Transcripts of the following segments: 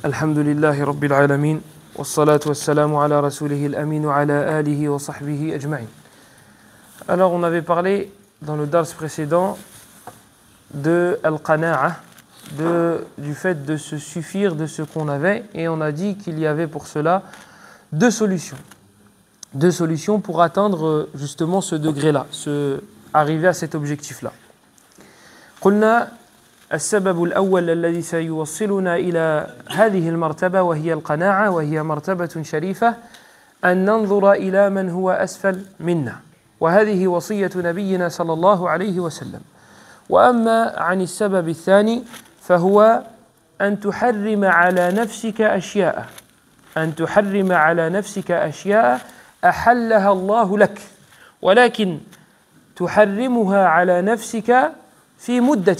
الحمد لله رب العالمين والصلاة والسلام على رسوله الأمين وعلى آله وصحبه أجمعين. Alors on avait parlé dans le dars précédent de al-qana'a, du fait de se suffire de ce qu'on avait, et on a dit qu'il y avait pour cela deux solutions pour atteindre justement ce degré-là, arriver à cet objectif-là. قلنا السبب الأول الذي سيوصلنا إلى هذه المرتبة وهي القناعة، وهي مرتبة شريفة، أن ننظر إلى من هو أسفل منا، وهذه وصية نبينا صلى الله عليه وسلم. وأما عن السبب الثاني فهو أن تحرم على نفسك أشياء أحلها الله لك، ولكن تحرمها على نفسك في مدة،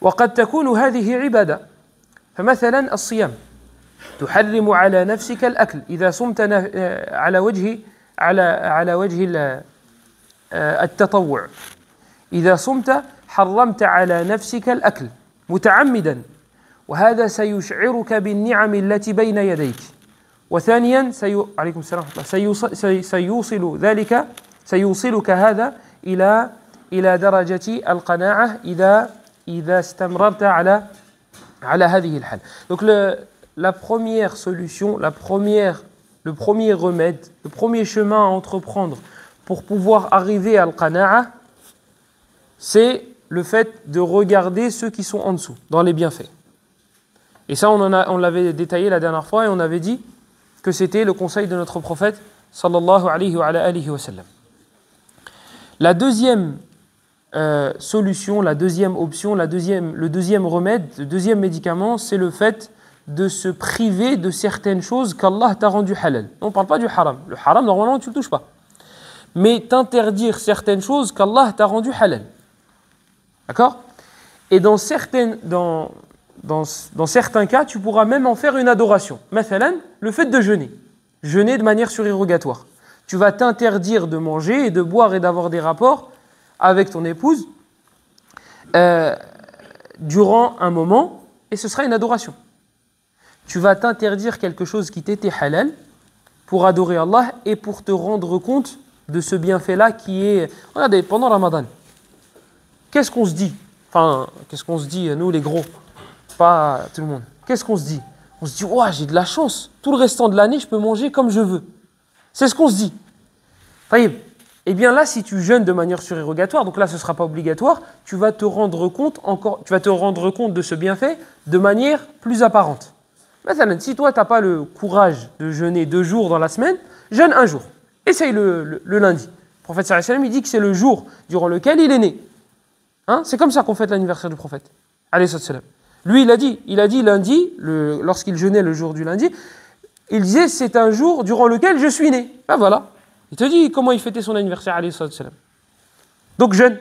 وقد تكون هذه عبادة. فمثلا الصيام تحرم على نفسك الأكل إذا صمت على وجه التطوع. إذا صمت حرمت على نفسك الأكل متعمدا، وهذا سيشعرك بالنعم التي بين يديك. وثانيا عليكم السلام سيوصلك هذا إلى درجة القناعة إذا استمررت على هذه الحال. Donc la première solution, le premier remède, le premier chemin à entreprendre pour pouvoir arriver à al-qana'a, c'est le fait de regarder ceux qui sont en dessous, dans les bienfaits. Et ça, on l'avait détaillé la dernière fois, et on avait dit que c'était le conseil de notre prophète sallallahu alayhi wa alihi wa sallam. La deuxième solution, la deuxième option, le deuxième remède, le deuxième médicament, c'est le fait de se priver de certaines choses qu'Allah t'a rendu halal. On ne parle pas du haram. Le haram, normalement, tu ne le touches pas. Mais t'interdire certaines choses qu'Allah t'a rendu halal. D'accord ? Et dans certains cas, tu pourras même en faire une adoration. Mathalan, le fait de jeûner. Jeûner de manière surérogatoire. Tu vas t'interdire de manger et de boire et d'avoir des rapports avec ton épouse durant un moment, et ce sera une adoration. Tu vas t'interdire quelque chose qui t'était halal pour adorer Allah et pour te rendre compte de ce bienfait-là qui est... Regardez, pendant Ramadan, qu'est-ce qu'on se dit ? Enfin, qu'est-ce qu'on se dit, nous les gros, pas tout le monde. Qu'est-ce qu'on se dit ? On se dit, ouais, j'ai de la chance, tout le restant de l'année, je peux manger comme je veux. C'est ce qu'on se dit. Eh bien là, si tu jeûnes de manière surérogatoire, donc là ce ne sera pas obligatoire, tu vas te rendre compte de ce bienfait de manière plus apparente. Maintenant, si toi tu n'as pas le courage de jeûner 2 jours dans la semaine, jeûne 1 jour. Essaye le lundi. Le prophète sallallahu alayhi wa sallam, il dit que c'est le jour durant lequel il est né. Hein, c'est comme ça qu'on fête l'anniversaire du prophète. Alayhi salam. Lui, il a dit lundi, lorsqu'il jeûnait le jour du lundi, il disait c'est un jour durant lequel je suis né. Ben voilà. Il te dit comment il fêtait son anniversaire, alayhi salam. Donc jeûne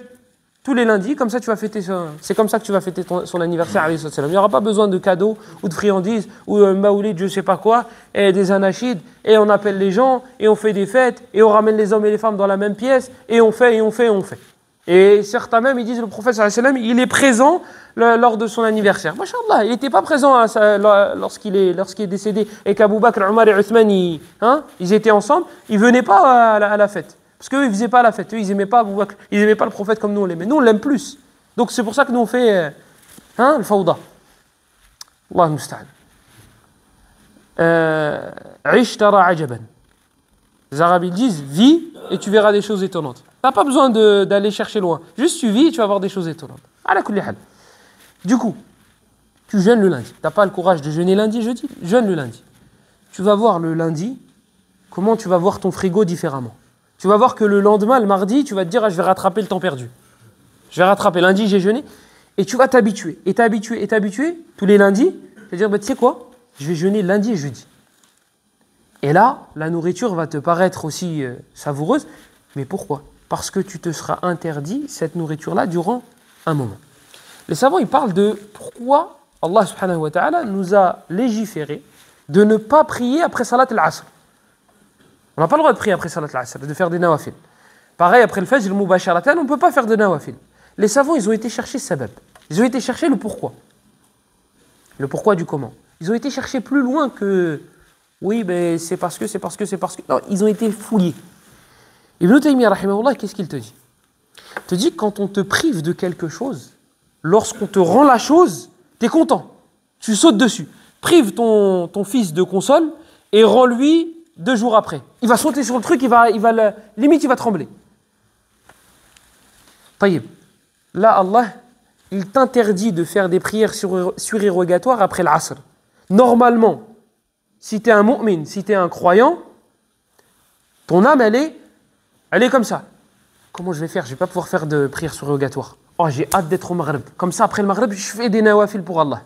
tous les lundis, comme ça tu vas fêter c'est comme ça que tu vas fêter son anniversaire, alayhi salam. Il n'y aura pas besoin de cadeaux ou de friandises ou un maoulid, je ne sais pas quoi, et des anachides, et on appelle les gens, et on fait des fêtes, et on ramène les hommes et les femmes dans la même pièce, et on fait. Et certains même, ils disent le prophète sallallahu alayhi wa sallam, il est présent lors de son anniversaire. Masha'Allah, il n'était pas présent lorsqu'il est décédé et qu'Abou Bakr, Omar et Uthman, ils étaient ensemble, ils ne venaient pas à la fête. Parce qu'eux, ils ne faisaient pas la fête. Eux, ils n'aimaient pas Abou Bakr, ils n'aimaient pas le prophète comme nous on l'aimait. Nous, on l'aime plus. Donc c'est pour ça que nous on fait le fawda. Allah musta'an. Ish tara ajaban. Les Arabes ils disent, vis et tu verras des choses étonnantes. Tu n'as pas besoin d'aller chercher loin. Juste tu vis et tu vas voir des choses étonnantes. Ala kulli hal. Du coup, tu jeûnes le lundi. Tu n'as pas le courage de jeûner lundi, jeudi, jeûne le lundi. Tu vas voir le lundi comment tu vas voir ton frigo différemment. Tu vas voir que le lendemain, le mardi, tu vas te dire je vais rattraper le temps perdu. Je vais rattraper. Lundi, j'ai jeûné. Et tu vas t'habituer. Et t'habituer tous les lundis. Tu vas dire tu sais quoi ? Je vais jeûner lundi et jeudi. Et là, la nourriture va te paraître aussi savoureuse. Mais pourquoi ? Parce que tu te seras interdit cette nourriture-là durant un moment. Les savants, ils parlent de pourquoi Allah subhanahu wa ta'ala nous a légiféré de ne pas prier après salat al-asr. On n'a pas le droit de prier après salat al-asr, de faire des nawafil. Pareil, après le fajr, mubasharatan, on ne peut pas faire de nawafil. les savants, ils ont été chercher sabab. Ils ont été chercher le pourquoi. Le pourquoi du comment. Ils ont été chercher plus loin que oui, mais c'est parce que. Non, ils ont été fouillés. Ibn Taymiyyah, rahimahullah, qu'est-ce qu'il te dit? Il te dit que quand on te prive de quelque chose, lorsqu'on te rend la chose, tu es content. Tu sautes dessus. Prive ton fils de console et rends-lui 2 jours après. Il va sauter sur le truc, limite il va trembler. Taïb. Là, Allah, il t'interdit de faire des prières surérogatoires après l'Asr. Normalement, si tu es un mu'min, si tu es un croyant, ton âme, elle est comme ça. Comment je vais faire? Je ne vais pas pouvoir faire de prières surérogatoires. Oh, j'ai hâte d'être au Maghreb. Comme ça, après le Maghreb, je fais des nawafil pour Allah.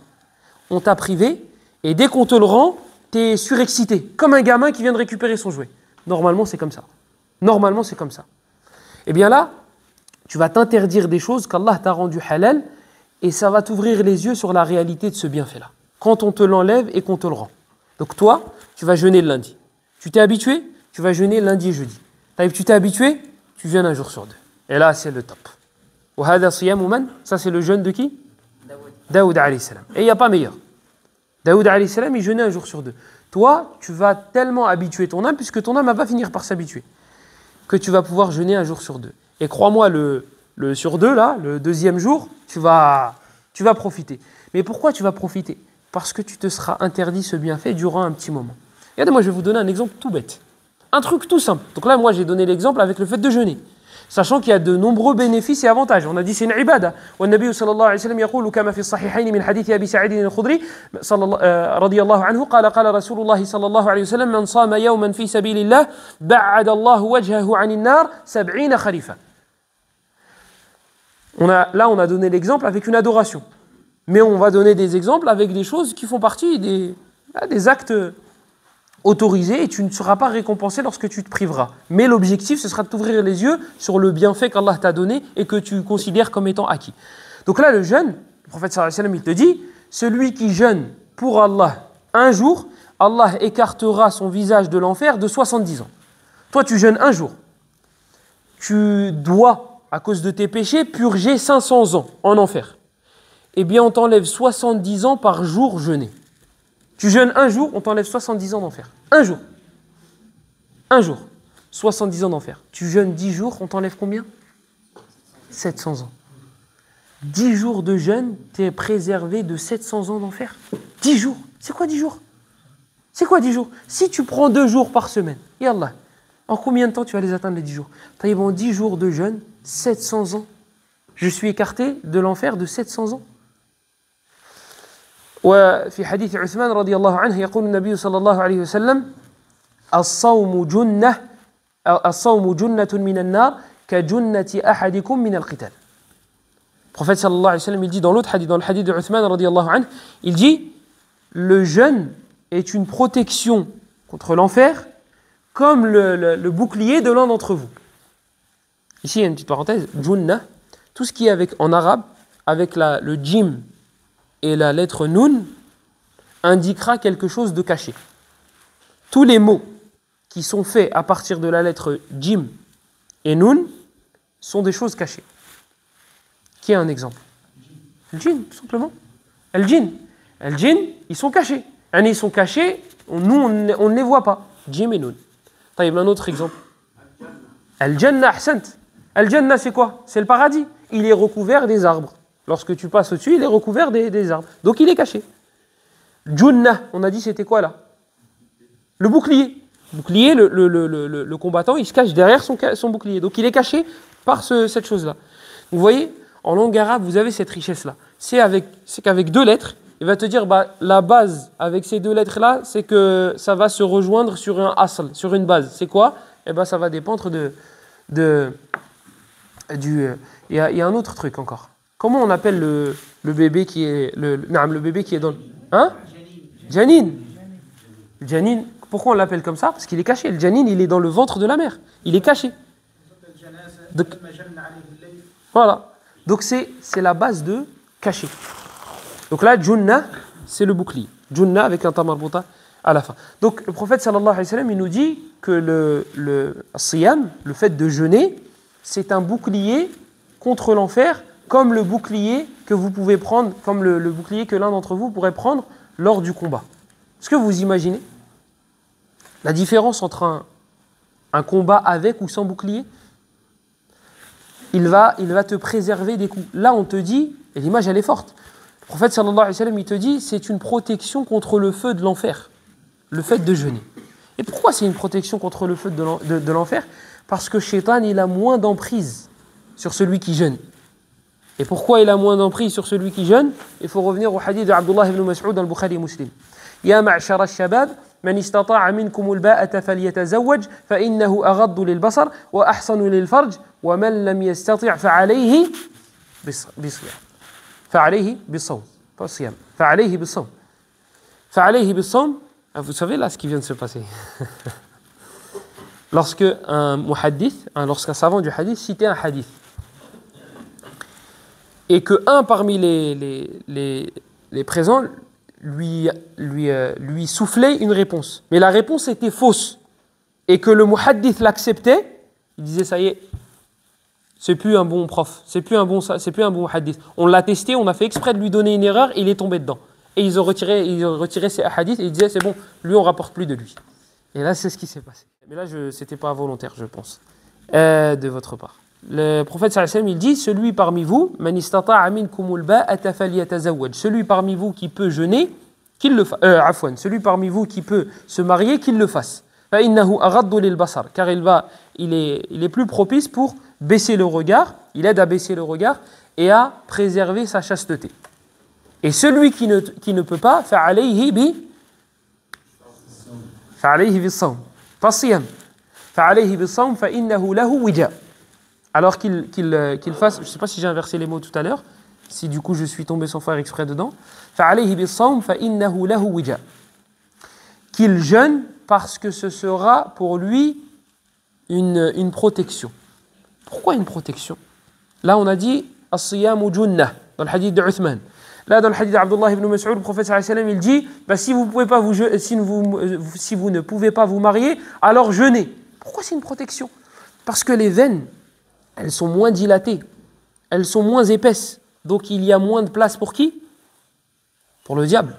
On t'a privé, et dès qu'on te le rend, tu es surexcité. Comme un gamin qui vient de récupérer son jouet. Normalement, c'est comme ça. Normalement, c'est comme ça. Eh bien là, tu vas t'interdire des choses qu'Allah t'a rendu halal, et ça va t'ouvrir les yeux sur la réalité de ce bienfait-là. Quand on te l'enlève et qu'on te le rend. Donc toi, tu vas jeûner le lundi. Tu t'es habitué, tu vas jeûner lundi et jeudi. Tu t'es habitué, tu jeûnes un jour sur 2. Et là, c'est le top. Ça, c'est le jeûne de qui? Daoud alayhi salam. Et il n'y a pas meilleur. Daoud alayhi salam, il jeûnait un jour sur 2. Toi, tu vas tellement habituer ton âme, puisque ton âme va finir par s'habituer, que tu vas pouvoir jeûner un jour sur 2. Et crois-moi, le sur 2, là, le 2e jour, tu vas profiter. Mais pourquoi tu vas profiter? Parce que tu te seras interdit ce bienfait durant un petit moment. Regardez, moi, je vais vous donner un exemple tout bête. Un truc tout simple. Donc là, moi, j'ai donné l'exemple avec le fait de jeûner. Sachant qu'il y a de nombreux bénéfices et avantages. On a dit c'est une ibada. والنبي صلى الله عليه وسلم يقول كما في الصحيحين من حديث أبي سعيد الخدري رضي الله عنه قال رسول الله صلى الله عليه وسلم من صام يوما في سبيل الله بعد الله وجهه عن النار 70 خريفا. On a donné l'exemple avec une adoration. Mais on va donner des exemples avec des choses qui font partie des actes autorisé et tu ne seras pas récompensé lorsque tu te priveras. Mais l'objectif, ce sera de t'ouvrir les yeux sur le bienfait qu'Allah t'a donné et que tu considères comme étant acquis. Donc là, le jeûne, le prophète sallallahu alayhi wa sallam, il te dit, celui qui jeûne pour Allah un jour, Allah écartera son visage de l'enfer de 70 ans. Toi, tu jeûnes un jour. Tu dois, à cause de tes péchés, purger 500 ans en enfer. Eh bien, on t'enlève 70 ans par jour jeûné. Tu jeûnes un jour, on t'enlève 70 ans d'enfer. Un jour. Un jour. 70 ans d'enfer. Tu jeûnes 10 jours, on t'enlève combien? 700 ans. 10 jours de jeûne, tu es préservé de 700 ans d'enfer. 10 jours. C'est quoi 10 jours? C'est quoi 10 jours? Si tu prends 2 jours par semaine, Yallah, en combien de temps tu vas les atteindre les 10 jours? T'as bon 10 jours de jeûne, 700 ans. Je suis écarté de l'enfer de 700 ans. وفي حديث عثمان رضي الله عنه يقول النبي صلى الله عليه وسلم الصوم جنة من النار كجنة أحدكم من القتال. Le prophète sallallahu alayhi wa sallam, il dit dans l'autre hadith, dans le hadith de Uthman radiyallahu anhu, il dit le jeûne est une protection contre l'enfer comme le bouclier de l'un d'entre vous. Ici, il y a une petite parenthèse, junna, tout ce qui est en arabe, avec le jim et la lettre nun, indiquera quelque chose de caché. Tous les mots qui sont faits à partir de la lettre jim et nun sont des choses cachées. Qui a un exemple? Le djinn, tout simplement. Le djinn, ils sont cachés. Ils sont cachés, nous, on ne les voit pas. Jim et nun. Il y a un autre exemple. Al-Jannah, ahsant. Al-Jannah, c'est quoi? C'est le paradis. Il est recouvert des arbres. Lorsque tu passes au-dessus, il est recouvert des arbres. Donc il est caché. Junnah, on a dit c'était quoi là? Le bouclier. Le bouclier, le combattant, il se cache derrière son bouclier. Donc il est caché par cette chose-là. Vous voyez, en langue arabe, vous avez cette richesse-là. C'est qu'avec 2 lettres, il va te dire, la base avec ces 2 lettres-là, c'est que ça va se rejoindre sur un asl, sur une base. C'est quoi? Ça va dépendre il y a un autre truc encore. Comment on appelle le bébé qui est le bébé qui est dans le... Hein? Janin. Janin. Pourquoi on l'appelle comme ça? Parce qu'il est caché. Le janin, il est dans le ventre de la mère. Il est caché. Donc, voilà. Donc c'est la base de caché. Donc là, Junna, c'est le bouclier. Junna avec un tamarbuta à la fin. Donc le prophète sallallahu alayhi wa sallam, il nous dit que le siyam, le fait de jeûner, c'est un bouclier contre l'enfer, comme le bouclier que vous pouvez prendre, comme le bouclier que l'un d'entre vous pourrait prendre lors du combat. Est-ce que vous imaginez la différence entre un combat avec ou sans bouclier? Il va te préserver des coups. Là, on te dit, et l'image elle est forte, le prophète sallallahu alayhi wa sallam, il te dit, c'est une protection contre le feu de l'enfer, le fait de jeûner. Et pourquoi c'est une protection contre le feu de l'enfer? Parce que Shaitan, il a moins d'emprise sur celui qui jeûne. Et pourquoi il a moins d'emprise sur celui qui jeûne? Il faut revenir au hadith d'Abdullah ibn Mas'ud al-Bukhari Muslim. Ya ma'shar al-shabab, man istata'a minkum al-ba'ata falyatazawwaj, fa innahu aghaddu lil-basar wa ahsanu lil-farj, wa man lam yastati' fa'alayhi bis-siyam. Fa'alayhi bis-sawm. Pas siyam. Fa'alayhi bis-sawm. Fa'alayhi bis-sawm. Vous savez là ce qui vient de se passer. Lorsqu'un savant du hadith citait un hadith, et qu'un parmi les présents lui soufflait une réponse, mais la réponse était fausse, et que le muhaddith l'acceptait, il disait ça y est, c'est plus un bon prof, c'est plus un bon muhaddith. On l'a testé, on a fait exprès de lui donner une erreur, et il est tombé dedans. Et ils ont retiré ses hadiths, et ils disaient c'est bon, lui on rapporte plus de lui. Et là c'est ce qui s'est passé. Mais là c'était pas volontaire, je pense, de votre part. Le prophète sallallahu alayhi wa sallam, il dit, celui parmi vous, man istata'a minkumul ba'ata falyatazawwaj, celui parmi vous qui peut jeûner, qu'il le fasse. Celui parmi vous qui peut se marier, qu'il le fasse. Fa innahu aghaddu lil basar, car il est plus propice pour baisser le regard, il aide à baisser le regard et à préserver sa chasteté. Et celui qui ne peut pas, fa'alayhi bis-sawm, pas siyam. Fa'alayhi bis-sawm fa innahu lahu wija. Alors qu'il fasse, je ne sais pas si j'ai inversé les mots tout à l'heure, si du coup je suis tombé sans faire exprès dedans, فَعَلَيْهِ بِالصَّوْمِ فَإِنَّهُ لَهُ وِجَاء. Qu'il jeûne parce que ce sera pour lui une protection. Pourquoi une protection? Là on a dit as-siyamu junnah dans le hadith de Uthman. Là dans le hadith d'Abdullah ibn Mas'ud, le prophète sallallahu alayhi wa sallam, il dit si vous ne pouvez pas vous marier, alors jeûnez. Pourquoi c'est une protection? Parce que les veines, elles sont moins dilatées, elles sont moins épaisses. Donc il y a moins de place pour qui? Pour le diable.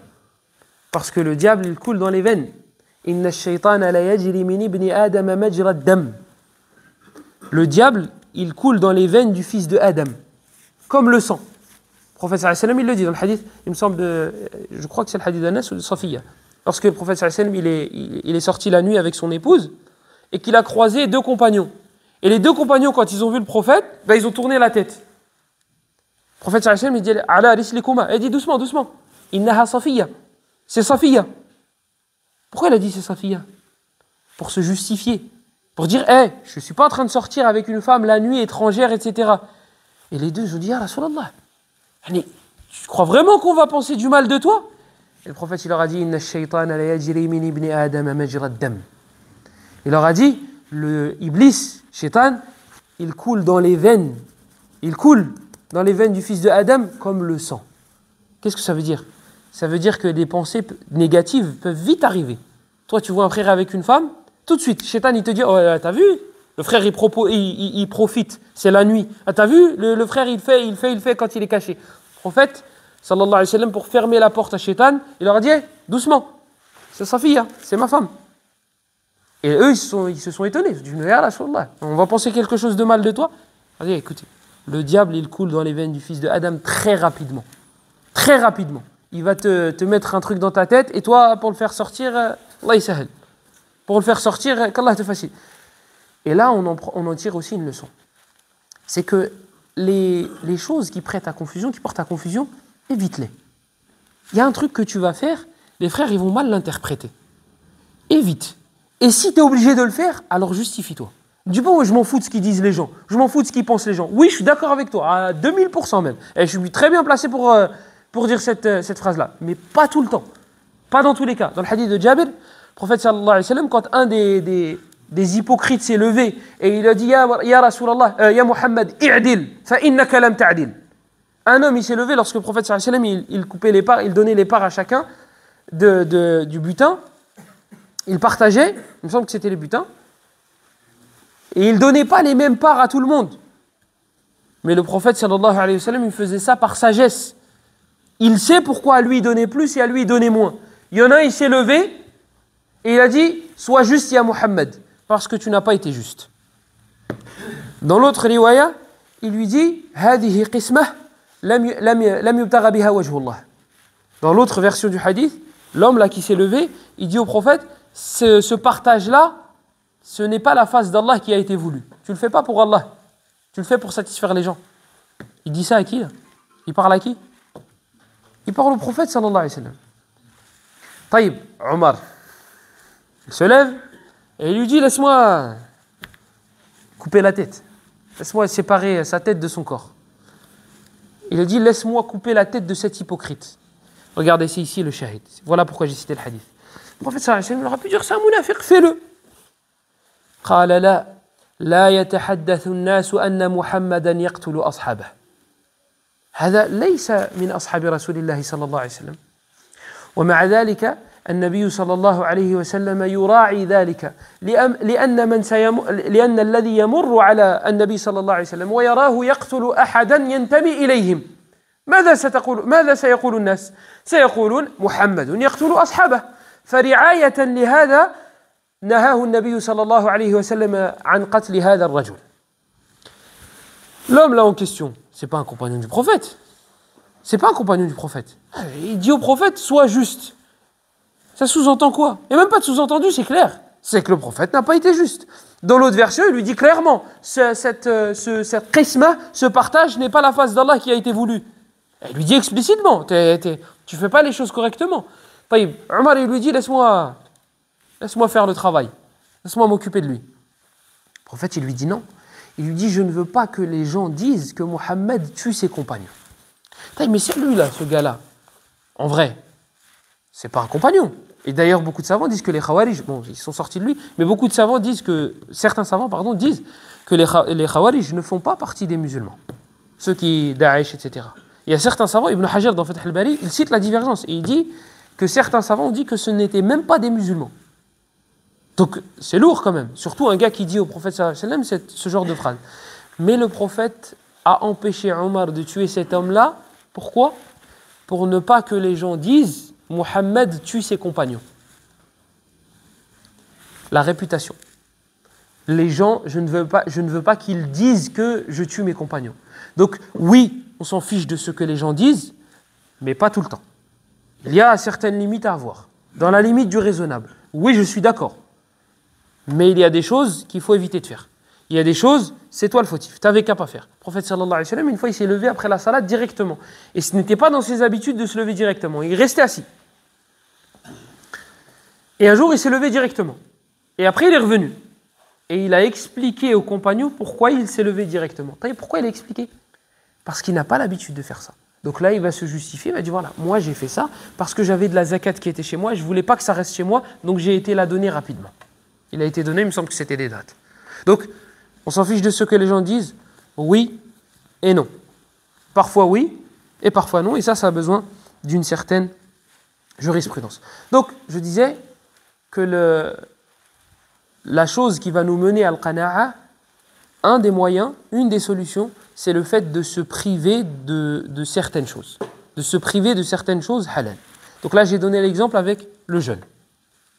Parce que le diable, il coule dans les veines. Inna ash-shaytana la yajri min ibni Adam majra ad-dam. Le diable, il coule dans les veines du fils de Adam, comme le sang. Le prophète sallallahu alayhi wa sallam, il le dit dans le hadith, il me semble, je crois que c'est le hadith d'Anas ou de Safiya. Lorsque le prophète sallallahu alayhi wa sallam, il est sorti la nuit avec son épouse, et qu'il a croisé deux compagnons. Et les deux compagnons, quand ils ont vu le prophète, ils ont tourné la tête. Le prophète sallallahu alayhi wa sallam, il dit ala rislikuma, il dit doucement, doucement. Innaha Safiya. C'est Safiya. Pourquoi il a dit c'est Safiya? Pour se justifier. Pour dire, je ne suis pas en train de sortir avec une femme la nuit étrangère, etc. Et les deux, ils ont dit, ya Rasulallah, tu crois vraiment qu'on va penser du mal de toi? Et le prophète, il leur a dit, Inna ash-shaytana la yajri min ibni Adam majra ad-dam. Il leur a dit, le Iblis, Shaitan, il coule dans les veines. Il coule dans les veines du fils de Adam comme le sang. Qu'est-ce que ça veut dire? Ça veut dire que des pensées négatives peuvent vite arriver. Toi, tu vois un frère avec une femme, tout de suite, Shaitan, il te dit, oh, t'as vu? Le frère, il profite, c'est la nuit. Ah, t'as vu? Le frère, il fait quand il est caché. Le prophète, sallallahu alayhi wa sallam, pour fermer la porte à Shaitan, il leur a dit, doucement, c'est sa fille, c'est ma femme. Et eux, ils se sont étonnés. Ils se disent, ya Rasulallah, on va penser quelque chose de mal de toi. Il dit, écoutez, le diable, il coule dans les veines du fils de Adam très rapidement. Très rapidement. Il va te mettre un truc dans ta tête, et toi, pour le faire sortir, Allah yasahel. Pour le faire sortir, qu'Allah te facilite. Et là, on en tire aussi une leçon. C'est que les choses qui portent à confusion, évite-les. Il y a un truc que tu vas faire, les frères, ils vont mal l'interpréter. Évite. Et si tu es obligé de le faire, alors justifie-toi. Dis pas, je m'en fous de ce qu'ils disent les gens. Je m'en fous de ce qu'ils pensent les gens. Oui, je suis d'accord avec toi, à 2000% même. Et je suis très bien placé pour dire cette phrase-là. Mais pas tout le temps. Pas dans tous les cas. Dans le hadith de Jabir, le prophète sallallahu alayhi wa sallam, quand un des hypocrites s'est levé et il a dit Ya Rasulallah, Ya Muhammad, i'dil, fa innaka lam ta'dil. Un homme, il s'est levé lorsque le prophète sallallahu alayhi wa sallam, il coupait les parts, il donnait les parts à chacun du butin. Il partageait, il me semble que c'était les butins, et il ne donnait pas les mêmes parts à tout le monde. Mais le prophète sallallahu alayhi wa sallam, il faisait ça par sagesse. Il sait pourquoi à lui donner plus et à lui donner moins. Il y en a un, il s'est levé et il a dit « Sois juste, ya Muhammad, parce que tu n'as pas été juste. » Dans l'autre riwaya, il lui dit « Hadihi qismah lam yubtagha biha wajhullah. » Dans l'autre version du hadith, l'homme là qui s'est levé, il dit au prophète « Ce partage-là, ce n'est pas la face d'Allah qui a été voulue. Tu ne le fais pas pour Allah. Tu le fais pour satisfaire les gens. » Il dit ça à qui là? Il parle à qui? Il parle au prophète sallallahu alayhi wa sallam. Taïb, Omar, il se lève et il lui dit « Laisse-moi couper la tête. Laisse-moi séparer sa tête de son corps. » Il a dit « Laisse-moi couper la tête de cet hypocrite. » Regardez, c'est ici le shahid. Voilà pourquoi j'ai cité le hadith. Le prophète sallallahu alayhi wa sallam aurait pu dire c'est un munafiq, fais-le. قال لا يتحدث الناس أن محمدا يقتل أصحابه. هذا ليس من أصحاب رسول الله صلى الله عليه وسلم. ومع ذلك النبي صلى الله عليه وسلم يراعي ذلك لأن الذي يمر على النبي صلى الله عليه وسلم ويراه يقتل أحدا ينتمي إليهم ماذا سيقول الناس؟ سيقولون محمد يقتل أصحابه. فرعاية لهذا نهاه النبي صلى الله عليه وسلم عن قتل هذا الرجل. L'homme là en question, c'est pas un compagnon du prophète. C'est pas un compagnon du prophète. Il dit au prophète, sois juste. Ça sous-entend quoi? Il n'y a même pas de sous-entendu, c'est clair. C'est que le prophète n'a pas été juste. Dans l'autre version, il lui dit clairement, cette qisma, ce partage n'est pas la face d'Allah qui a été voulu. Il lui dit explicitement, tu fais pas les choses correctement. Omar, il lui dit, laisse-moi faire le travail. Laisse-moi m'occuper de lui. Le prophète, il lui dit non. Il lui dit, je ne veux pas que les gens disent que Mohammed tue ses compagnons. Mais c'est lui là, ce gars-là. En vrai, c'est pas un compagnon. Et d'ailleurs, beaucoup de savants disent que les Khawarij, bon, ils sont sortis de lui, mais beaucoup de savants disent certains savants, disent que les Khawarij ne font pas partie des musulmans. Ceux qui, Daesh, etc. Il y a certains savants, Ibn Hajar dans Fath al-Bari, il cite la divergence et il dit que certains savants ont dit que ce n'étaient même pas des musulmans. Donc c'est lourd quand même, surtout un gars qui dit au prophète sallallahu alayhi wa sallam ce genre de phrase. Mais le prophète a empêché Omar de tuer cet homme-là. Pourquoi? Pour ne pas que les gens disent Mohammed tue ses compagnons. La réputation. Les gens, je ne veux pas qu'ils disent que je tue mes compagnons. Donc oui, on s'en fiche de ce que les gens disent, mais pas tout le temps. Il y a certaines limites à avoir. Dans la limite du raisonnable. Oui, je suis d'accord. Mais il y a des choses qu'il faut éviter de faire. Il y a des choses, c'est toi le fautif, tu n'avais qu'à pas faire. Le prophète sallallahu alayhi wa sallam, une fois, il s'est levé après la salade directement. Et ce n'était pas dans ses habitudes de se lever directement. Il restait assis. Et un jour, il s'est levé directement. Et après, il est revenu. Et il a expliqué aux compagnons pourquoi il s'est levé directement. Pourquoi il a expliqué? Parce qu'il n'a pas l'habitude de faire ça. Donc là, il va se justifier, il va dire voilà, moi j'ai fait ça parce que j'avais de la zakat qui était chez moi et je ne voulais pas que ça reste chez moi, donc j'ai été la donner rapidement. Il a été donné, il me semble que c'était des dates. Donc, on s'en fiche de ce que les gens disent, oui et non. Parfois oui et parfois non, et ça a besoin d'une certaine jurisprudence. Donc, je disais que la chose qui va nous mener à al-qana'a, un des moyens, une des solutions, c'est le fait de se priver de certaines choses. De se priver de certaines choses halal. Donc là, j'ai donné l'exemple avec le jeûne.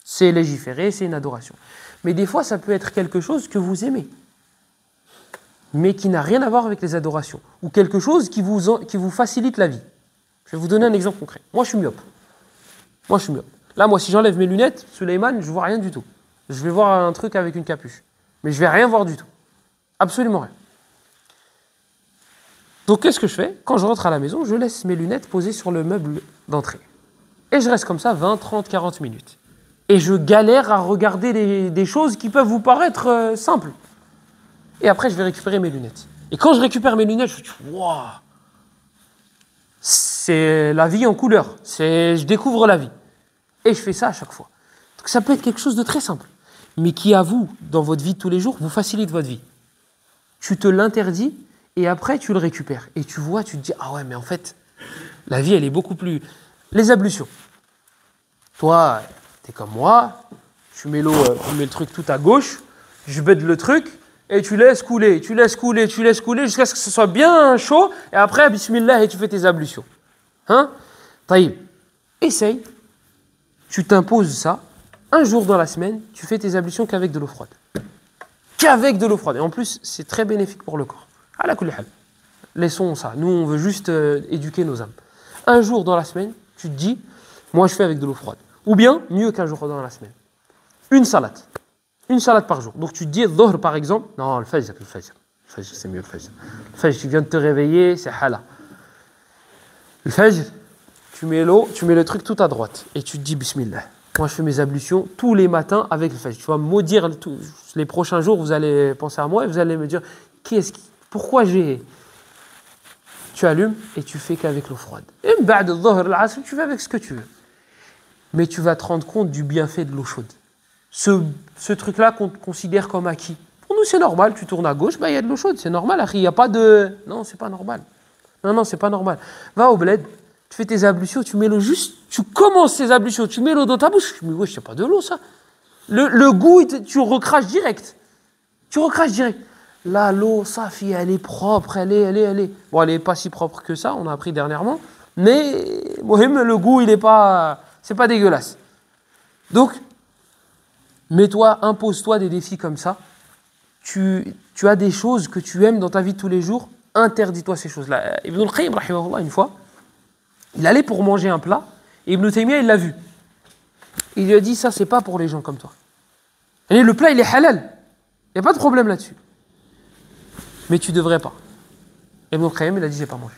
C'est légiféré, c'est une adoration. Mais des fois, ça peut être quelque chose que vous aimez, mais qui n'a rien à voir avec les adorations. Ou quelque chose qui vous facilite la vie. Je vais vous donner un exemple concret. Moi, je suis myope. Là, si j'enlève mes lunettes, Suleiman, je ne vois rien du tout. Je vais voir un truc avec une capuche. Mais je ne vais rien voir du tout. Absolument rien. Donc, qu'est-ce que je fais? Quand je rentre à la maison, je laisse mes lunettes posées sur le meuble d'entrée. Et je reste comme ça 20, 30, 40 minutes. Et je galère à regarder des choses qui peuvent vous paraître simples. Et après, je vais récupérer mes lunettes. Et quand je récupère mes lunettes, je me dis « Waouh !» C'est la vie en couleur. Je découvre la vie. Et je fais ça à chaque fois. Donc ça peut être quelque chose de très simple, mais qui, à vous, dans votre vie de tous les jours, vous facilite votre vie. Tu te l'interdis et après, tu le récupères. Et tu vois, tu te dis « Ah ouais, mais en fait, la vie, elle est beaucoup plus... » Les ablutions. Toi, t'es comme moi, tu mets le truc tout à gauche, je bête le truc, et tu laisses couler, jusqu'à ce que ce soit bien chaud, et après, bismillah, et tu fais tes ablutions. Hein? Taïb. Essaye, tu t'imposes ça, un jour dans la semaine, tu fais tes ablutions qu'avec de l'eau froide. Qu'avec de l'eau froide. Et en plus, c'est très bénéfique pour le corps. Ala kulli hal. Laissons ça. Nous, on veut juste éduquer nos âmes. Un jour dans la semaine, tu te dis, moi, je fais avec de l'eau froide. Ou bien, mieux qu'un jour dans la semaine. Une salade. Une salade par jour. Donc, tu te dis, Dhuhr, par exemple. Non, le Fajr. Le Fajr, c'est mieux, le Fajr. Le Fajr, tu viens de te réveiller, c'est hala. Le Fajr, tu mets l'eau, tu mets le truc tout à droite. Et tu te dis, bismillah. Moi, je fais mes ablutions tous les matins avec le Fajr. Tu vas me maudire les prochains jours, vous allez penser à moi et vous allez me dire, pourquoi j'ai... Tu allumes et tu fais qu'avec l'eau froide. Et ba'd al-Dhuhr, al-Asr, tu fais avec ce que tu veux. Mais tu vas te rendre compte du bienfait de l'eau chaude. Ce truc-là qu'on considère comme acquis. Pour nous, c'est normal. Tu tournes à gauche, il y a de l'eau chaude. C'est normal, il n'y a pas de... Non, c'est pas normal. Non, c'est pas normal. Va au bled, tu fais tes ablutions, tu mets l'eau juste... Tu commences tes ablutions, tu mets l'eau dans ta bouche. Mais wesh, c'est pas de l'eau, ça. Le goût, tu recraches direct. Tu recraches direct. Là, l'eau, sa fille, elle est propre, elle est. Bon, elle n'est pas si propre que ça, on a appris dernièrement. Mais, le goût, il n'est pas... C'est pas dégueulasse. Donc, mets-toi, impose-toi des défis comme ça. Tu as des choses que tu aimes dans ta vie de tous les jours, interdis-toi ces choses-là. Ibn al-Qayyim, rahimahullah, une fois, il allait pour manger un plat, et Ibn Taymiyyah, il l'a vu. Il lui a dit, ça, c'est pas pour les gens comme toi. Et le plat, il est halal. Il n'y a pas de problème là-dessus. Mais tu devrais pas. Ibn al-Qayyim, il a dit, j'ai pas mangé.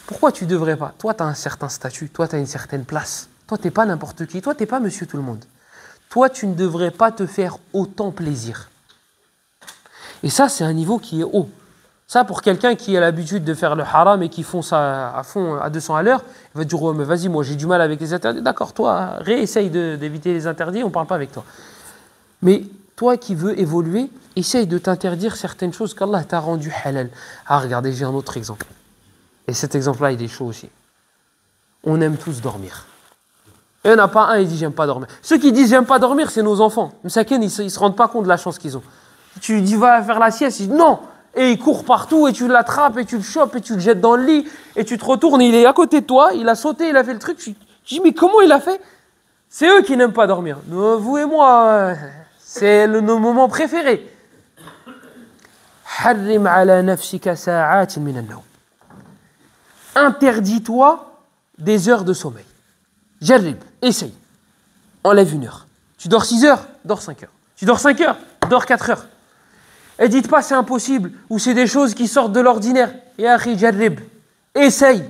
Pourquoi tu devrais pas? Toi, tu as un certain statut, toi, tu as une certaine place. Toi, tu n'es pas n'importe qui, toi, tu n'es pas monsieur tout le monde. Toi, tu ne devrais pas te faire autant plaisir. Et ça, c'est un niveau qui est haut. Ça, pour quelqu'un qui a l'habitude de faire le haram et qui font ça à fond, à 200 à l'heure, il va dire, oh, mais vas-y, moi, j'ai du mal avec les interdits. D'accord, toi, réessaye d'éviter les interdits, on ne parle pas avec toi. Mais toi qui veux évoluer, essaye de t'interdire certaines choses qu'Allah t'a rendues halal. Ah, regardez, j'ai un autre exemple. Et cet exemple-là, il est chaud aussi. On aime tous dormir. Il n'y en a pas un qui dit « j'aime pas dormir ». Ceux qui disent « j'aime pas dormir », c'est nos enfants. Mais ils ne se rendent pas compte de la chance qu'ils ont. Tu lui dis « va faire la sieste », il dit « non ». Et il court partout, et tu l'attrapes, et tu le chopes, et tu le jettes dans le lit, et tu te retournes, et il est à côté de toi, il a sauté, il a fait le truc. Tu dis « mais comment il a fait ?» C'est eux qui n'aiment pas dormir. Vous et moi, c'est nos moments préférés. « Harrim ala nafsika sa'atin min an-nawm » Interdis-toi des heures de sommeil. Jarrib, essaye. Enlève 1 heure. Tu dors 6 heures, dors 5 heures. Tu dors 5 heures, dors 4 heures. Et dites pas c'est impossible ou c'est des choses qui sortent de l'ordinaire. Ya akhi, jarrib. Essaye.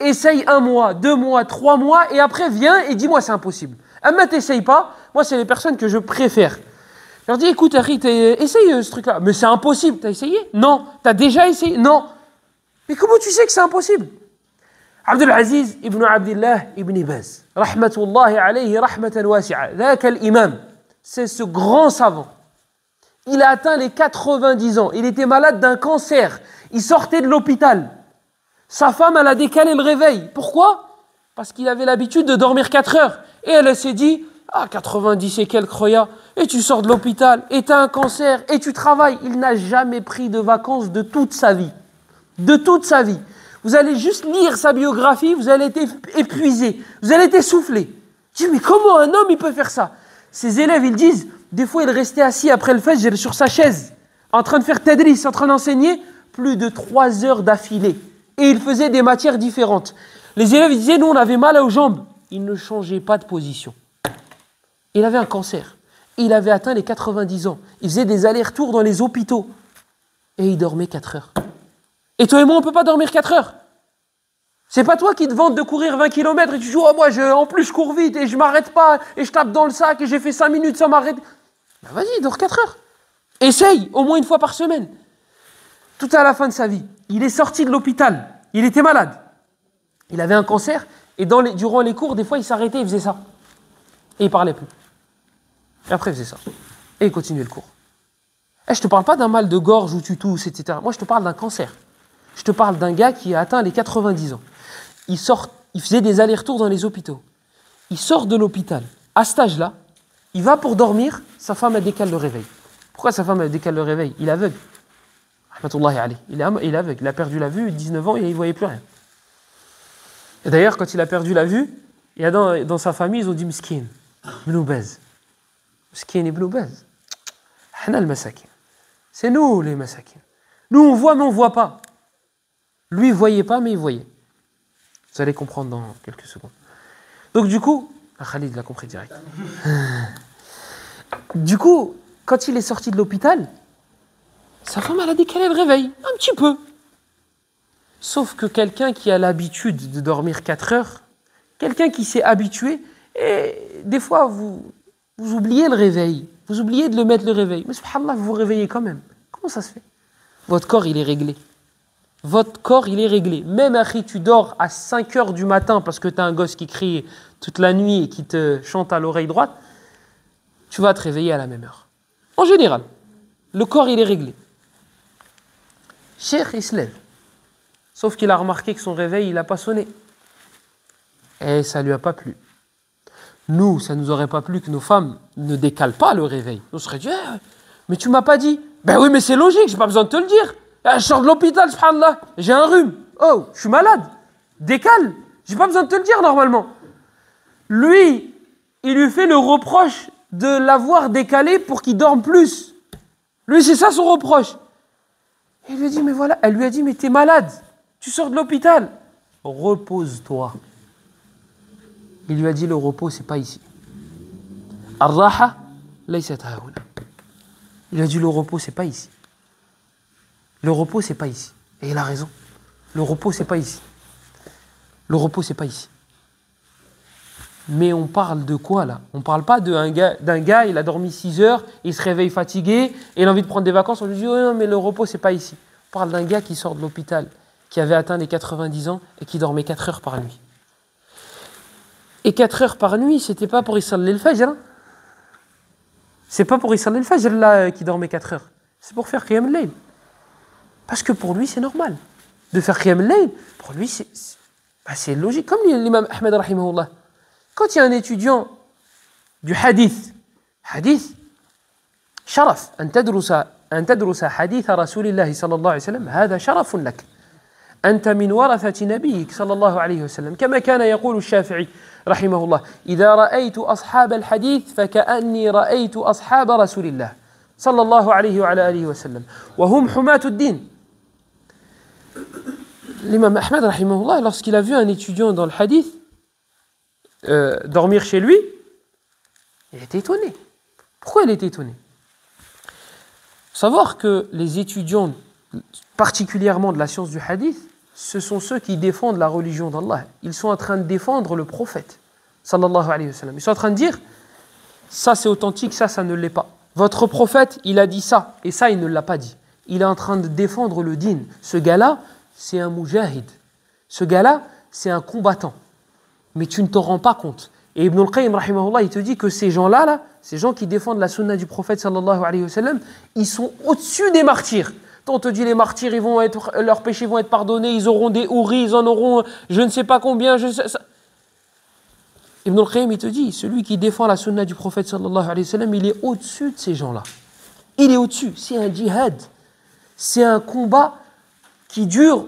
Essaye 1 mois, 2 mois, 3 mois et après viens et dis-moi c'est impossible. Mais t'essayes pas. Moi, c'est les personnes que je préfère. Je leur dis écoute, akhi, essaye ce truc-là. Mais c'est impossible. T'as essayé? Non. T'as déjà essayé? Non. Mais comment tu sais que c'est impossible? Abdul Aziz ibn Abdullah ibn Baz, rahmatullahi alayhi rahmatan wasi'a, dhaka al-imam, c'est ce grand savant. Il a atteint les 90 ans, il était malade d'un cancer, il sortait de l'hôpital. Sa femme, elle a décalé le réveil. Pourquoi? Parce qu'il avait l'habitude de dormir 4 heures. Et elle s'est dit, 90 et quelques roya, et tu sors de l'hôpital, et tu as un cancer, et tu travailles. Il n'a jamais pris de vacances de toute sa vie. De toute sa vie. Vous allez juste lire sa biographie, vous allez être épuisé, vous allez être essoufflé. Je dis, mais comment un homme il peut faire ça? Ses élèves, ils disent, des fois il restait assis après le fajr sur sa chaise, en train de faire tadris, en train d'enseigner, plus de 3 heures d'affilée. Et il faisait des matières différentes. Les élèves ils disaient, nous on avait mal aux jambes. Il ne changeait pas de position. Il avait un cancer. Il avait atteint les 90 ans. Il faisait des allers-retours dans les hôpitaux. Et il dormait 4 heures. Et toi et moi, on ne peut pas dormir 4 heures. C'est pas toi qui te vantes de courir 20 km et tu dis, oh, moi, en plus, je cours vite et je m'arrête pas et je tape dans le sac et j'ai fait 5 minutes sans m'arrêter. Ben vas-y, dors 4 heures. Essaye, au moins 1 fois par semaine. Tout à la fin de sa vie, il est sorti de l'hôpital. Il était malade. Il avait un cancer et durant les cours, des fois, il s'arrêtait, il faisait ça. Et il parlait plus. Et après, il faisait ça. Et il continuait le cours. Et je te parle pas d'un mal de gorge où tu tousses, etc. Moi, je te parle d'un cancer. Je te parle d'un gars qui a atteint les 90 ans. Il faisait des allers-retours dans les hôpitaux. Il sort de l'hôpital. À cet âge-là, il va pour dormir, sa femme elle décale le réveil. Pourquoi sa femme décale le réveil? Il est aveugle. Rahmatullahi alayh. Il est aveugle. Il a perdu la vue, 19 ans, et il ne voyait plus rien. Et d'ailleurs, quand il a perdu la vue, il y a dans sa famille, ils ont dit Miskin, Ibn Baz. Miskin Ibn Baz. Hana al-masakin. C'est nous les masakin. Nous on voit mais on ne voit pas. Lui il ne voyait pas mais il voyait. Vous allez comprendre dans quelques secondes. Donc du coup, Khalid l'a compris direct. Du coup, quand il est sorti de l'hôpital, sa femme elle a décalé le réveil, un petit peu. Sauf que quelqu'un qui a l'habitude de dormir 4 heures, quelqu'un qui s'est habitué, et des fois vous oubliez le réveil, vous oubliez de le mettre le réveil, mais subhanallah, vous vous réveillez quand même. Comment ça se fait? Votre corps, il est réglé. Votre corps, il est réglé. Même Akhi, tu dors à 5 heures du matin parce que tu as un gosse qui crie toute la nuit et qui te chante à l'oreille droite, tu vas te réveiller à la même heure. En général, le corps, il est réglé. Cheikh, il se lève. Sauf qu'il a remarqué que son réveil, il n'a pas sonné. Et ça ne lui a pas plu. Nous, ça ne nous aurait pas plu que nos femmes ne décalent pas le réveil. On serait dit, mais tu m'as pas dit. Ben oui, mais c'est logique, j'ai pas besoin de te le dire. Je sors de l'hôpital, subhanallah, j'ai un rhume. Oh, je suis malade. Décale. J'ai pas besoin de te le dire normalement. Lui, il lui fait le reproche de l'avoir décalé pour qu'il dorme plus. Lui, c'est ça son reproche. Il lui a dit, mais voilà, elle lui a dit, mais t'es malade. Tu sors de l'hôpital. Repose-toi. Il lui a dit, le repos, c'est pas ici. Ar-raha, laysat haouna. Il a dit, le repos, c'est pas ici. Le repos, c'est pas ici. Et il a raison. Le repos, c'est pas ici. Le repos, c'est pas ici. Mais on parle de quoi, là? On parle pas d'un gars, il a dormi 6 heures, il se réveille fatigué, et il a envie de prendre des vacances, on lui dit, oh non, mais le repos, c'est pas ici. On parle d'un gars qui sort de l'hôpital, qui avait atteint les 90 ans, et qui dormait 4 heures par nuit. Et 4 heures par nuit, c'était pas pour Issalli al-Fajr. C'est pas pour Issalli al-Fajr, là, qui dormait 4 heures. C'est pour faire Qiyam al-Layl. Parce que pour lui, c'est normal. De faire Qiyam al-Layl, pour lui, c'est logique. Comme l'imam Ahmed, rahimahullah. Quand il y a un étudiant du hadith, sharaf, an tadrusa hadith Rasulillahi sallallahu alayhi wa sallam, hada sharafun lak. أنت من ورثة نبيك صلى الله عليه وسلم كما كان يقول الشافعي رحمه الله إذا رأيت أصحاب الحديث فكأني رأيت أصحاب رسول الله صلى الله عليه وعلى آله وسلم وهم حماة الدين. L'imam Ahmed rahimahullah, lorsqu'il a vu un étudiant dans le hadith dormir chez lui, il était étonné. Pourquoi il était étonné? Faut savoir que les étudiants, particulièrement de la science du hadith, ce sont ceux qui défendent la religion d'Allah. Ils sont en train de défendre le prophète, sallallahu alayhi wa sallam. Ils sont en train de dire, ça c'est authentique, ça ne l'est pas. Votre prophète, il a dit ça, et ça il ne l'a pas dit. Il est en train de défendre le din. Ce gars-là, c'est un mujahid. Ce gars-là, c'est un combattant. Mais tu ne te rends pas compte. Et Ibn al-Qayyim, rahimahullah, il te dit que ces gens-là, ces gens qui défendent la sunna du prophète, sallallahu alayhi wa sallam, ils sont au-dessus des martyrs. On te dit les martyrs, leurs péchés vont être pardonnés, ils auront des houris, ils en auront je ne sais pas combien. Ibn al-Qayyim, il te dit, celui qui défend la sunna du prophète sallallahu alayhi wa sallam, il est au-dessus de ces gens-là. Il est au-dessus. C'est un djihad. C'est un combat qui dure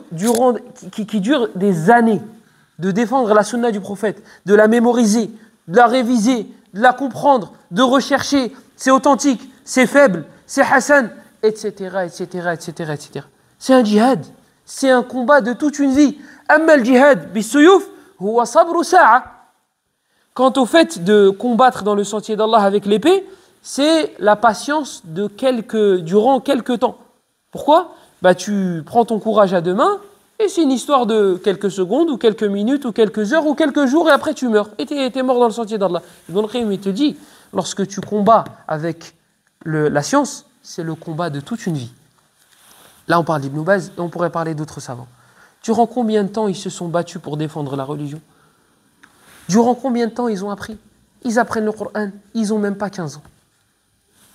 des années. De défendre la sunna du prophète, de la mémoriser, de la réviser, de la comprendre, de rechercher. C'est authentique, c'est faible, c'est Hassan, etc., etc., etc., etc. C'est un djihad, c'est un combat de toute une vie. Amma al-jihad bis-suyuf huwa sabru sa'a. Quant au fait de combattre dans le sentier d'Allah avec l'épée, c'est la patience durant quelques temps. Pourquoi? Tu prends ton courage à deux mains, et c'est une histoire de quelques secondes, ou quelques minutes, ou quelques heures, ou quelques jours, et après tu meurs. Et t'es mort dans le sentier d'Allah. Ibn al-Qayyim, il te dit, lorsque tu combats avec la science, c'est le combat de toute une vie. Là, on parle d'Ibn Baz, et on pourrait parler d'autres savants. Durant combien de temps ils se sont battus pour défendre la religion? Durant combien de temps ils ont appris? Ils apprennent le Coran, ils n'ont même pas 15 ans.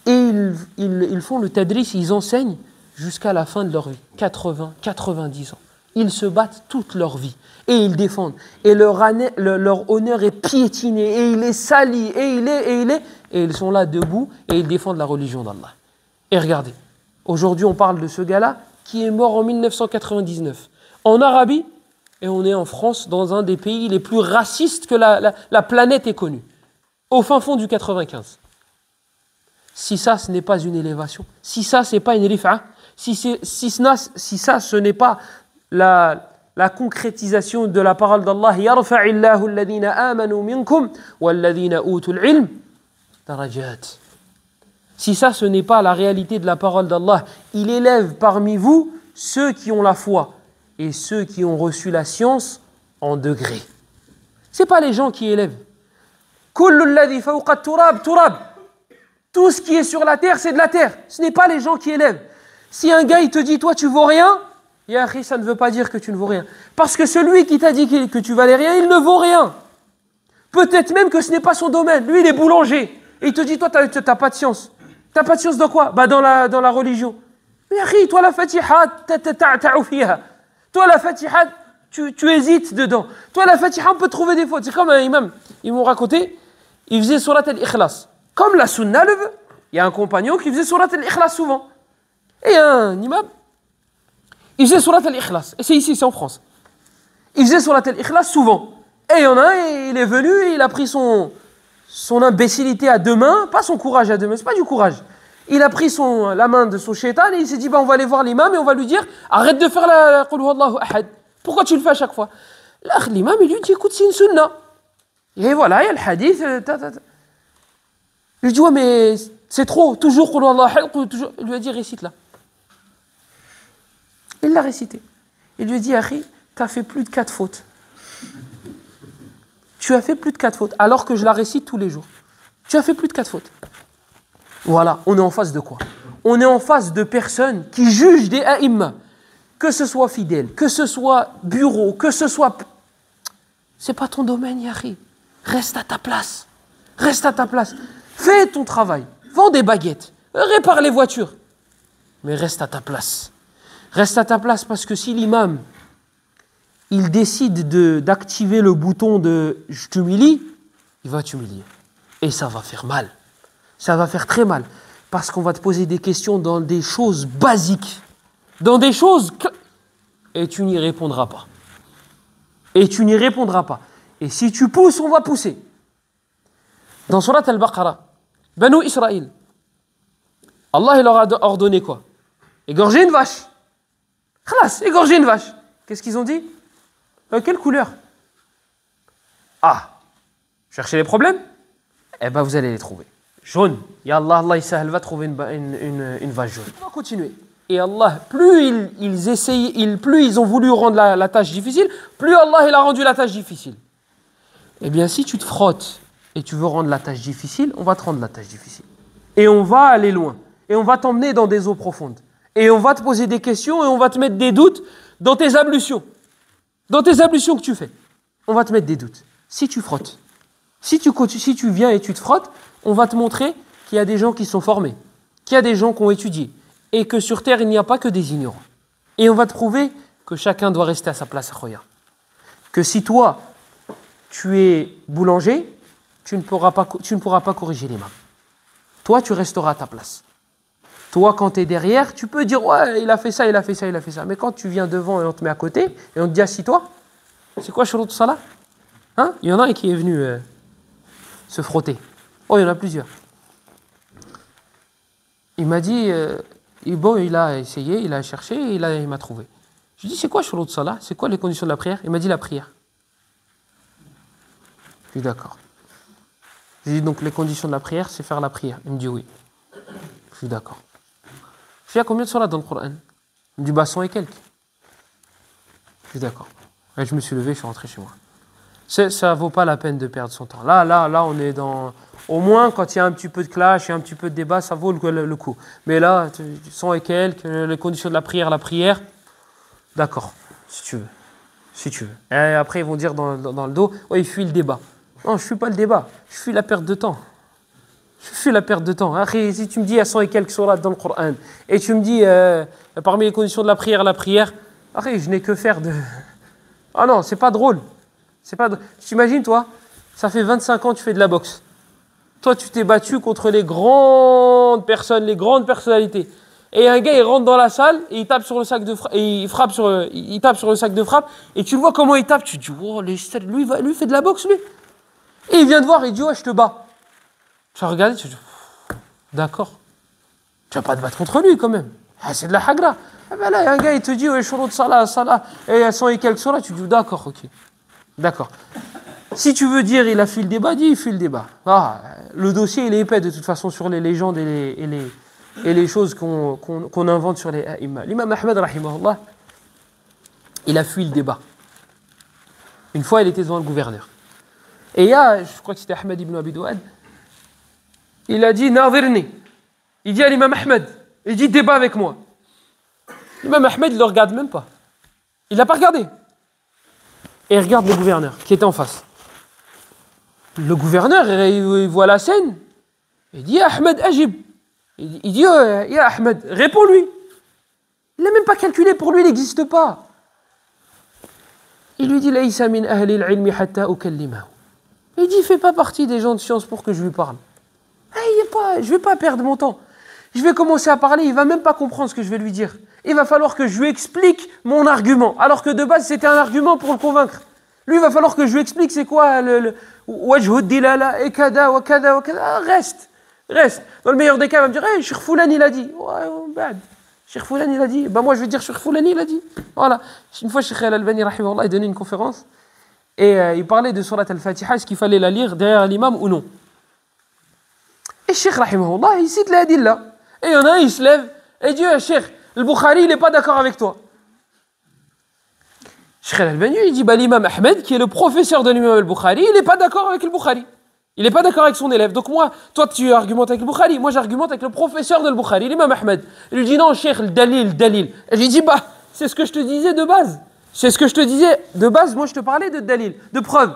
Et ils font le tadris, ils enseignent jusqu'à la fin de leur vie, 80, 90 ans. Ils se battent toute leur vie et ils défendent. Et leur honneur est piétiné et il est sali et ils sont là debout et ils défendent la religion d'Allah. Et regardez, aujourd'hui on parle de ce gars-là qui est mort en 1999 en Arabie, et on est en France, dans un des pays les plus racistes que la planète ait connu, au fin fond du 95. Si ça, ce n'est pas une élévation, si ça, ce n'est pas une rifa, si ça, ce n'est pas la concrétisation de la parole d'Allah, yarfa'illahu alladhina amanu minkum walladhina utul ilm darajat. Si ça, ce n'est pas la réalité de la parole d'Allah, il élève parmi vous ceux qui ont la foi et ceux qui ont reçu la science en degrés. Ce n'est pas les gens qui élèvent. Kullu alladhi fawqa turab turab. Tout ce qui est sur la terre, c'est de la terre. Ce n'est pas les gens qui élèvent. Si un gars, il te dit, toi, tu vaux rien, ya akhi, ça ne veut pas dire que tu ne vaux rien. Parce que celui qui t'a dit que tu valais rien, il ne vaut rien. Peut-être même que ce n'est pas son domaine. Lui, il est boulanger. Et il te dit, toi, tu n'as pas de science. Tu n'as pas de science dans quoi? Bah, dans la religion. Mais akhi, toi, la Fatiha, ta'u fiha. Toi, la Fatiha, tu hésites dedans. Toi, la Fatiha, on peut trouver des fautes. C'est comme un imam. Ils m'ont raconté, il faisait surat al-Ikhlas. Comme la sunna le veut. Il y a un compagnon qui faisait surat al-Ikhlas souvent. Et un imam, il faisait surat al-Ikhlas. Et c'est ici, c'est en France. Il faisait surat al-Ikhlas souvent. Et il y en a un, il est venu, et il a pris son imbécilité à deux mains, pas son courage à deux mains, c'est pas du courage. Il a pris la main de son shaitan et il s'est dit, on va aller voir l'imam et on va lui dire, arrête de faire la Qul huwallahu ahad. Pourquoi tu le fais à chaque fois? Là, l'imam, il lui dit, écoute, c'est une sunna. Et voilà, il y a le hadith. Il lui dit, ouais, mais c'est trop, toujours Qul huwallahu ahad, toujours. Il lui a dit, récite-la. Il l'a récité. Il lui a dit, Akhi, tu as fait plus de 4 fautes. Tu as fait plus de 4 fautes, alors que je la récite tous les jours. Tu as fait plus de 4 fautes. Voilà, on est en face de quoi? On est en face de personnes qui jugent des a'imma, que ce soit fidèle, que ce soit bureau, que ce soit... C'est pas ton domaine, Yahri. Reste à ta place. Reste à ta place. Fais ton travail. Vends des baguettes. Répare les voitures. Mais reste à ta place. Reste à ta place parce que si l'imam, il décide d'activer le bouton de « je t'humilie », il va t'humilier. Et ça va faire mal. Ça va faire très mal. Parce qu'on va te poser des questions dans des choses basiques. Dans des choses... Et tu n'y répondras pas. Et tu n'y répondras pas. Et si tu pousses, on va pousser. Dans Surat Al-Baqarah, Banu Israël, Allah il leur a ordonné quoi? Égorger une vache. Khalas, égorger une vache. Qu'est-ce qu'ils ont dit? Quelle couleur? Ah, cherchez les problèmes? Eh bien, vous allez les trouver. Jaune. Ya Allah, Allah il va trouver une vache jaune. On va continuer. Et Allah, plus ils ont voulu rendre la tâche difficile, plus Allah il a rendu la tâche difficile. Eh bien, si tu te frottes et tu veux rendre la tâche difficile, on va te rendre la tâche difficile. Et on va aller loin. Et on va t'emmener dans des eaux profondes. Et on va te poser des questions et on va te mettre des doutes dans tes ablutions. Dans tes ablutions que tu fais. On va te mettre des doutes. Si tu frottes, si tu viens et tu te frottes, on va te montrer qu'il y a des gens qui sont formés, qu'il y a des gens qui ont étudié, et que sur terre, il n'y a pas que des ignorants. Et on va te prouver que chacun doit rester à sa place, Khoya. Que si toi, tu es boulanger, tu ne pourras pas corriger l'imam. Toi, tu resteras à ta place. Toi, quand tu es derrière, tu peux dire « Ouais, il a fait ça, il a fait ça, il a fait ça ». Mais quand tu viens devant et on te met à côté, et on te dit « Assis-toi », c'est quoi shurut salah? Hein? Il y en a un qui est venu se frotter. Oh, il y en a plusieurs. Il m'a dit, il a essayé, il a cherché, et il m'a trouvé. Je lui ai dit, c'est quoi shurut salah? C'est quoi les conditions de la prière? Il m'a dit la prière. Je dis d'accord. Je lui ai dit, donc les conditions de la prière, c'est faire la prière. Il me dit oui. Je suis d'accord. Je lui ai dit, combien de salat dans le Coran? Il me dit, 100 et quelques. Je suis d'accord. Et je me suis levé, je suis rentré chez moi. Ça vaut pas la peine de perdre son temps. Là, on est dans... Au moins, quand il y a un petit peu de clash, il y a un petit peu de débat, ça vaut le coup. Mais là, 100 et quelques, les conditions de la prière, d'accord, si tu veux. Si tu veux. Et après, ils vont dire dans le dos, ouais, il fuit le débat. Non, je ne fuis pas le débat, je fuis la perte de temps. Je fuis la perte de temps. Après, si tu me dis, il y a 100 et quelques sourates dans le Coran, et tu me dis, parmi les conditions de la prière, après, je n'ai que faire de... Ah non, c'est pas drôle. C'est pas drôle. T'imagines, toi, ça fait 25 ans que tu fais de la boxe. Toi, tu t'es battu contre les grandes personnes, les grandes personnalités. Et un gars, il rentre dans la salle et il tape sur le sac de frappe, et il tape sur le sac de frappe, et tu le vois comment il tape, tu te dis, oh, lui, il fait de la boxe, lui. Et il vient te voir, il dit, ouais, je te bats. Tu vas regarder, tu te dis, d'accord. Tu vas pas te battre contre lui, quand même. Ah, c'est de la hagra. Ah ben là, il y a un gars, il te dit, ouais, shurut salah, et il y a 100 et quelques salah, tu te dis, d'accord, ok. D'accord. Si tu veux dire, il a fui le débat, dis, il fuit le débat. Ah, le dossier, il est épais, de toute façon, sur les légendes et les choses qu'on invente sur les a'imma. L'imam Ahmed, rahimahullah, il a fui le débat. Une fois, il était devant le gouverneur. Et il y a, je crois que c'était Ahmed ibn Abi Douad, il a dit, Nadirni. Il dit à l'imam Ahmed, il dit, débat avec moi. L'imam Ahmed, il ne le regarde même pas. Il ne l'a pas regardé. Et il regarde le gouverneur, qui était en face. Le gouverneur, il voit la scène. Il dit, Ahmed, agib. Il dit, ya Ahmed, réponds-lui. Il n'a même pas calculé, pour lui, il n'existe pas. Il lui dit, Laïsa min ahli al-ilmi hatta ukallimahu. Il dit, il ne fait pas partie des gens de science pour que je lui parle. Je ne vais pas perdre mon temps. Je vais commencer à parler, il ne va même pas comprendre ce que je vais lui dire. Il va falloir que je lui explique mon argument, alors que de base, c'était un argument pour le convaincre. Lui, il va falloir que je lui explique c'est quoi le wajhud dilala et kada wa kada wa kada. Reste. Dans le meilleur des cas, il va me dire, hey, Cheikh Foulan, il a dit. Ouais, bad. Cheikh Foulan, il a dit. Ben moi, je vais dire Cheikh Foulan, il a dit. Voilà. Une fois, Cheikh Al-Albani, rahimahullah, il donnait une conférence et il parlait de Surat Al-Fatiha, est-ce qu'il fallait la lire derrière l'imam ou non. Et Cheikh, rahimahullah, il cite les hadiths-là. Et il y en a un, il se lève et dit, Cheikh, le Bukhari, il n'est pas d'accord avec toi. Cheikh Al-Albani, il dit, bah, l'imam Ahmed, qui est le professeur de l'imam Al-Bukhari, il n'est pas d'accord avec le Bukhari. Il n'est pas d'accord avec son élève. Donc moi, toi, tu argumentes avec le Bukhari. Moi, j'argumente avec le professeur de Bukhari, l'imam Ahmed. Il lui dit, non, Cheikh, le dalil. Et je lui dis, bah, c'est ce que je te disais de base. C'est ce que je te disais de base. Moi, je te parlais de dalil, de preuve.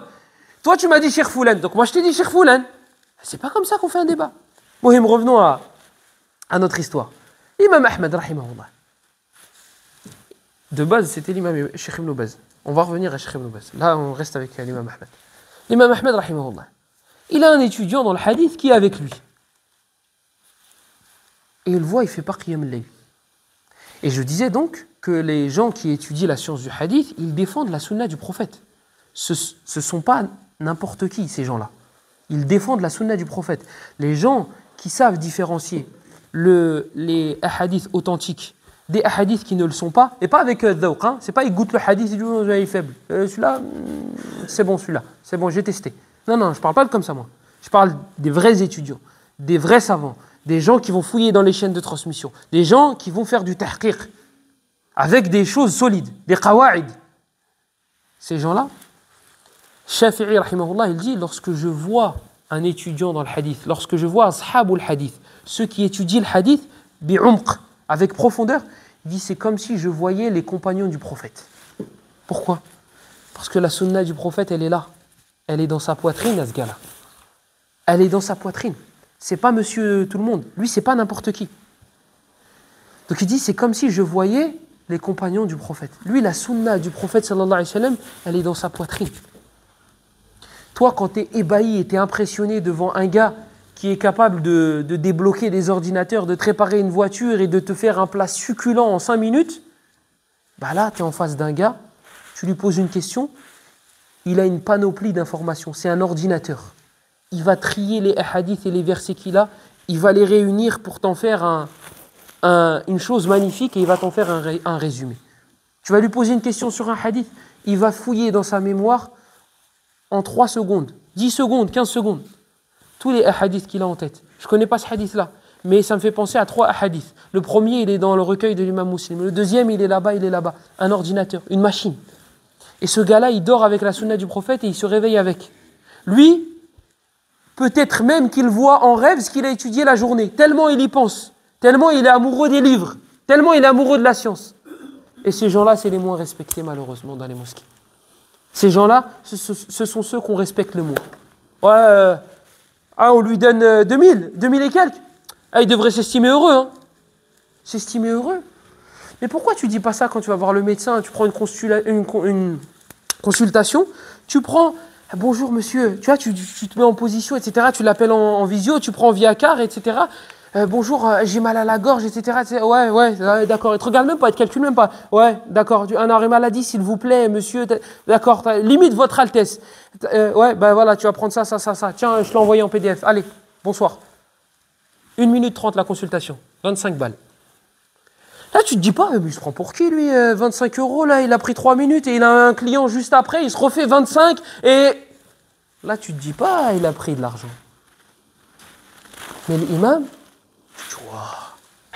Toi, tu m'as dit Cheikh Foulan. Donc moi, je t'ai dit Cheikh Foulan. C'est pas comme ça qu'on fait un débat. Mohim, revenons à notre histoire. L'imam Ahmed, rahimahullah. De base, c'était l'imam Cheikh Ibn Baz. On va revenir à Cheikh Ibn Baz. Là, on reste avec l'imam Ahmed. L'imam Ahmed, rahimahullah. Il a un étudiant dans le hadith qui est avec lui. Et il le voit, il fait pas qiyam al-layl. Et je disais donc que les gens qui étudient la science du hadith, ils défendent la sunna du prophète. Ce ne sont pas n'importe qui, ces gens-là. Ils défendent la sunna du prophète. Les gens qui savent différencier les hadiths authentiques des hadiths qui ne le sont pas, et pas avec dhawq, hein, c'est pas ils goûtent le hadith et ils disent oh, il est faible. Celui-là, c'est bon celui-là, c'est bon, j'ai testé. Non, je parle pas comme ça moi. Je parle des vrais étudiants, des vrais savants, des gens qui vont fouiller dans les chaînes de transmission, des gens qui vont faire du tahqiq avec des choses solides, des qawa'id. Ces gens-là, Shafi'i rahimahullah, il dit lorsque je vois un étudiant dans le hadith, lorsque je vois ashabul hadith, ceux qui étudient le hadith bi'umq, avec profondeur, il dit c'est comme si je voyais les compagnons du prophète. Pourquoi? Parce que la sunna du prophète, elle est là. Elle est dans sa poitrine, à ce gars-là. Elle est dans sa poitrine. C'est pas monsieur tout le monde. Lui, c'est pas n'importe qui. Donc il dit, c'est comme si je voyais les compagnons du prophète. Lui, la sunna du prophète, sallallahu alayhi wa sallam, elle est dans sa poitrine. Toi, quand tu es ébahi et tu es impressionné devant un gars qui est capable de débloquer des ordinateurs, de te réparer une voiture et de te faire un plat succulent en 5 minutes, bah là, tu es en face d'un gars, tu lui poses une question, il a une panoplie d'informations, c'est un ordinateur. Il va trier les hadiths et les versets qu'il a, il va les réunir pour t'en faire une chose magnifique et il va t'en faire un résumé. Tu vas lui poser une question sur un hadith, il va fouiller dans sa mémoire en 3 secondes, 10 secondes, 15 secondes, tous les hadiths qu'il a en tête. Je ne connais pas ce hadith-là, mais ça me fait penser à 3 hadiths. Le premier, il est dans le recueil de l'imam Muslim. Le deuxième, il est là-bas. Un ordinateur, une machine. Et ce gars-là, il dort avec la sunna du prophète et il se réveille avec. Lui, peut-être même qu'il voit en rêve ce qu'il a étudié la journée, tellement il y pense, tellement il est amoureux des livres, tellement il est amoureux de la science. Et ces gens-là, c'est les moins respectés malheureusement dans les mosquées. Ces gens-là, ce sont ceux qu'on respecte le moins. Ouais, on lui donne 2000 et quelques. Ah, il devrait s'estimer heureux. Hein. S'estimer heureux. Mais pourquoi tu dis pas ça quand tu vas voir le médecin? Tu prends une consultation, tu prends Bonjour monsieur, tu vois, tu te mets en position, etc. Tu l'appelles en visio, tu prends via car, etc. Bonjour, j'ai mal à la gorge, etc. Ouais, d'accord. Il te regarde même pas, il te calcule même pas. Ouais, d'accord. Un arrêt maladie, s'il vous plaît, monsieur. D'accord. Limite votre Altesse. Ouais, ben voilà, tu vas prendre ça. Tiens, je l'ai envoyé en PDF. Allez, bonsoir. 1 minute 30 la consultation. 25 balles. Là, tu te dis pas, mais il se prend pour qui, lui 25 €, là, il a pris 3 minutes et il a un client juste après, il se refait 25 et... Là, tu te dis pas, il a pris de l'argent. Mais l'imam, tu vois,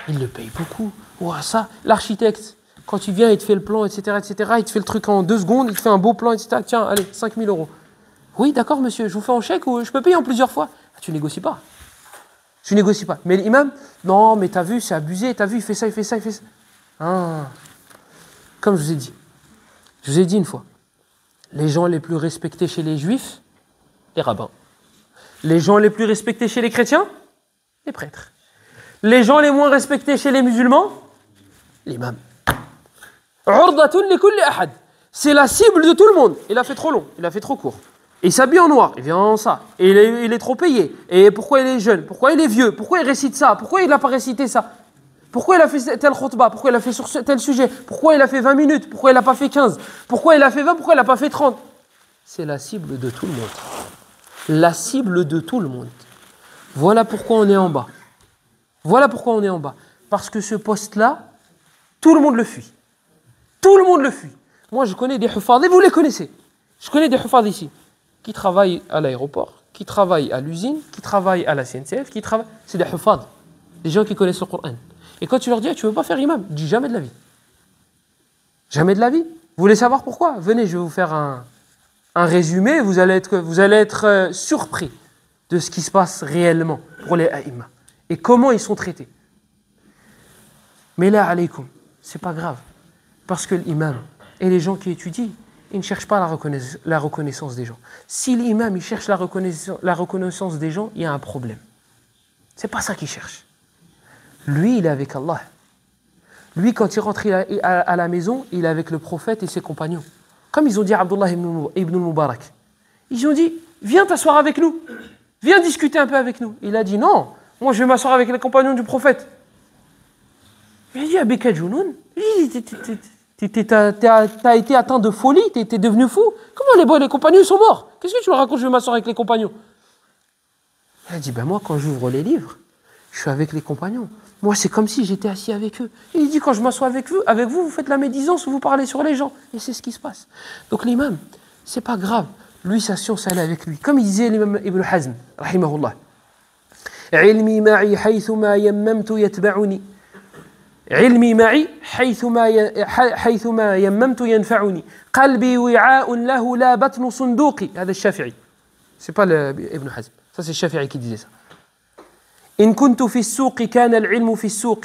il le paye beaucoup. Ouah, ça, l'architecte, quand il vient, il te fait le plan, etc., il te fait le truc en 2 secondes, il te fait un beau plan, etc. Tiens, allez, 5 000 €. Oui, d'accord, monsieur, je vous fais en chèque ou je peux payer en plusieurs fois. Tu négocies pas. Tu négocies pas. Mais l'imam, non, mais t'as vu, c'est abusé, t'as vu, il fait ça. Ah. Comme je vous ai dit une fois, les gens les plus respectés chez les juifs, les rabbins. Les gens les plus respectés chez les chrétiens, les prêtres. Les gens les moins respectés chez les musulmans, l'imam. C'est la cible de tout le monde. Il a fait trop long, il a fait trop court. Il s'habille en noir, il vient en ça. Et il est trop payé. Et pourquoi il est jeune? Pourquoi il est vieux? Pourquoi il récite ça? Pourquoi il n'a pas récité ça? Pourquoi il a fait tel khutbah? Pourquoi il a fait sur tel sujet? Pourquoi il a fait 20 minutes? Pourquoi il n'a pas fait 15? Pourquoi il a fait 20? Pourquoi il n'a pas fait 30? C'est la cible de tout le monde. La cible de tout le monde. Voilà pourquoi on est en bas. Voilà pourquoi on est en bas. Parce que ce poste-là, tout le monde le fuit. Tout le monde le fuit. Moi, je connais des hufad, et vous les connaissez. Je connais des hufad ici, qui travaillent à l'aéroport, qui travaillent à l'usine, qui travaillent à la CNCF, qui travaillent... C'est des hufad, des gens qui connaissent le Coran. Et quand tu leur dis, tu ne veux pas faire imam, dis jamais de la vie. Jamais de la vie. Vous voulez savoir pourquoi? Venez, je vais vous faire un résumé, vous allez être surpris de ce qui se passe réellement pour les aïma et comment ils sont traités. Mais là, alaykoum, c'est pas grave. Parce que l'imam et les gens qui étudient, ils ne cherchent pas la reconnaissance des gens. Si l'imam il cherche la reconnaissance des gens, il y a un problème. C'est pas ça qu'il cherche. Lui, il est avec Allah. Lui, quand il rentre à la maison, il est avec le prophète et ses compagnons. Comme ils ont dit à Abdullah ibn Mubarak. Ils ont dit, viens t'asseoir avec nous. Viens discuter un peu avec nous. Il a dit, non, moi je vais m'asseoir avec les compagnons du prophète. Il a dit, Abeka Jounoun, t'as été atteint de folie, t'es devenu fou. Comment les compagnons ils sont morts? Qu'est-ce que tu leur racontes, je vais m'asseoir avec les compagnons? Il a dit, ben moi quand j'ouvre les livres, je suis avec les compagnons. Moi c'est comme si j'étais assis avec eux. Il dit, quand je m'assois avec vous, vous faites la médisance, vous parlez sur les gens. Et c'est ce qui se passe. Donc l'imam, c'est pas grave. Lui, sa science, elle est avec lui. Comme il disait l'imam Ibn Hazm, rahimahullah. Ilmi ma'i haythuma yammamtu yatba'uni. علمي معي حيثما يممت ينفعني قلبي وعاء له لا بطن صندوقي هذا الشافعي c'est pas ابن حزم ça c'est الشافعي qui disait ça إن كنت في السوق كان العلم في السوق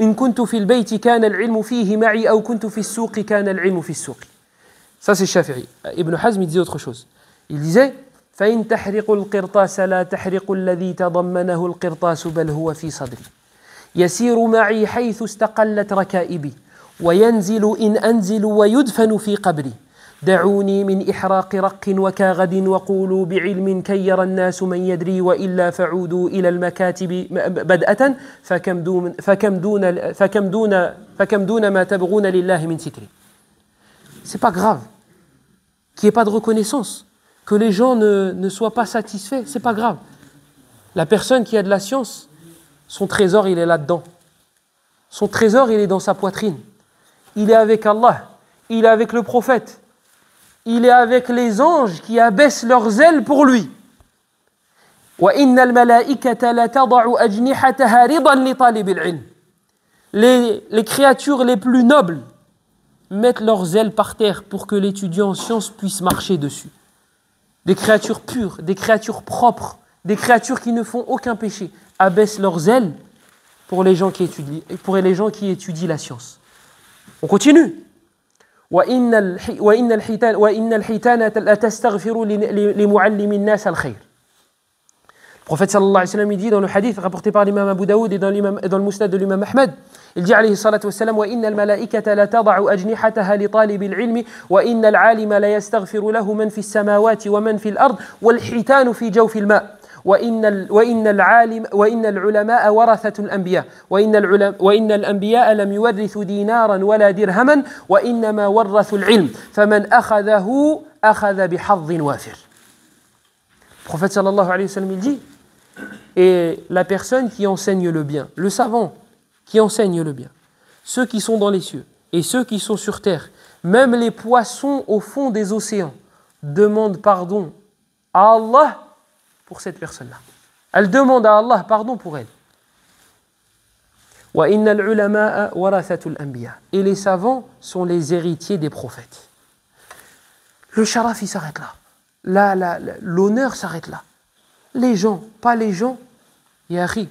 إن كنت في البيت كان العلم فيه معي أو كنت في السوق كان العلم في السوق ça c'est الشافعي ابن حزم il disait autre chose il disait فإن تحرق القرطاس لا تحرق الذي تضمنه القرطاس بل هو في صدري يسير معي حيث استقلت ركائبي وينزل إن أنزل ويدفن في قبري دعوني من إحراق رق وكاغد وقولوا بعلم كي يرى الناس من يدري وإلا فعودوا إلى المكاتب بدءة فكم دون ما تبغون لله من ستري. C'est pas grave qu'il n'y ait pas de reconnaissance, que les gens ne soient pas satisfaits, c'est pas grave. La personne qui a de la science, son trésor, il est là-dedans. Son trésor, il est dans sa poitrine. Il est avec Allah. Il est avec le prophète. Il est avec les anges qui abaissent leurs ailes pour lui. وَإِنَّ الْمَلَائِكَةَ لَتَضَعُ أَجْنِحَتَهَا رِضًا لِطَالِبِ الْعِلْمِ. Les créatures les plus nobles mettent leurs ailes par terre pour que l'étudiant en sciences puisse marcher dessus. Des créatures pures, des créatures propres, des créatures qui ne font aucun péché, abaissent leurs ailes pour les gens qui étudient la science. On continue. وإن الحيتان لا تستغفر لمعلم الناس الخير. prophète sallallahu alayhi wa sallam, il dit dans le hadith rapporté par l'imam Abu Daoud et dans le musnad de l'imam Ahmed, il dit alayhi salatu wassalam, wa inna al-malaikata la tada'u ajnihataha li talib al-ilmi wa inna al-alima la yastaghfiru lahu man fi as-samawati wa man fi al-ard wal hitanu fi jawfi al-ma' وإن العلماء ورثة الأنبياء وإن الأنبياء لم يورثوا دينارا ولا درهما وإنما ورثوا العلم فمن أخذه أخذ بحظ وافر. Le prophète sallallahu alayhi wa sallam il dit, et la personne qui enseigne le bien, le savant qui enseigne le bien, ceux qui sont dans les cieux et ceux qui sont sur terre, même les poissons au fond des océans, demandent pardon à Allah pour cette personne-là. Elle demande à Allah pardon pour elle. Et les savants sont les héritiers des prophètes. Le sharaf, il s'arrête là. L'honneur s'arrête là. Les gens, pas les gens. Yahri,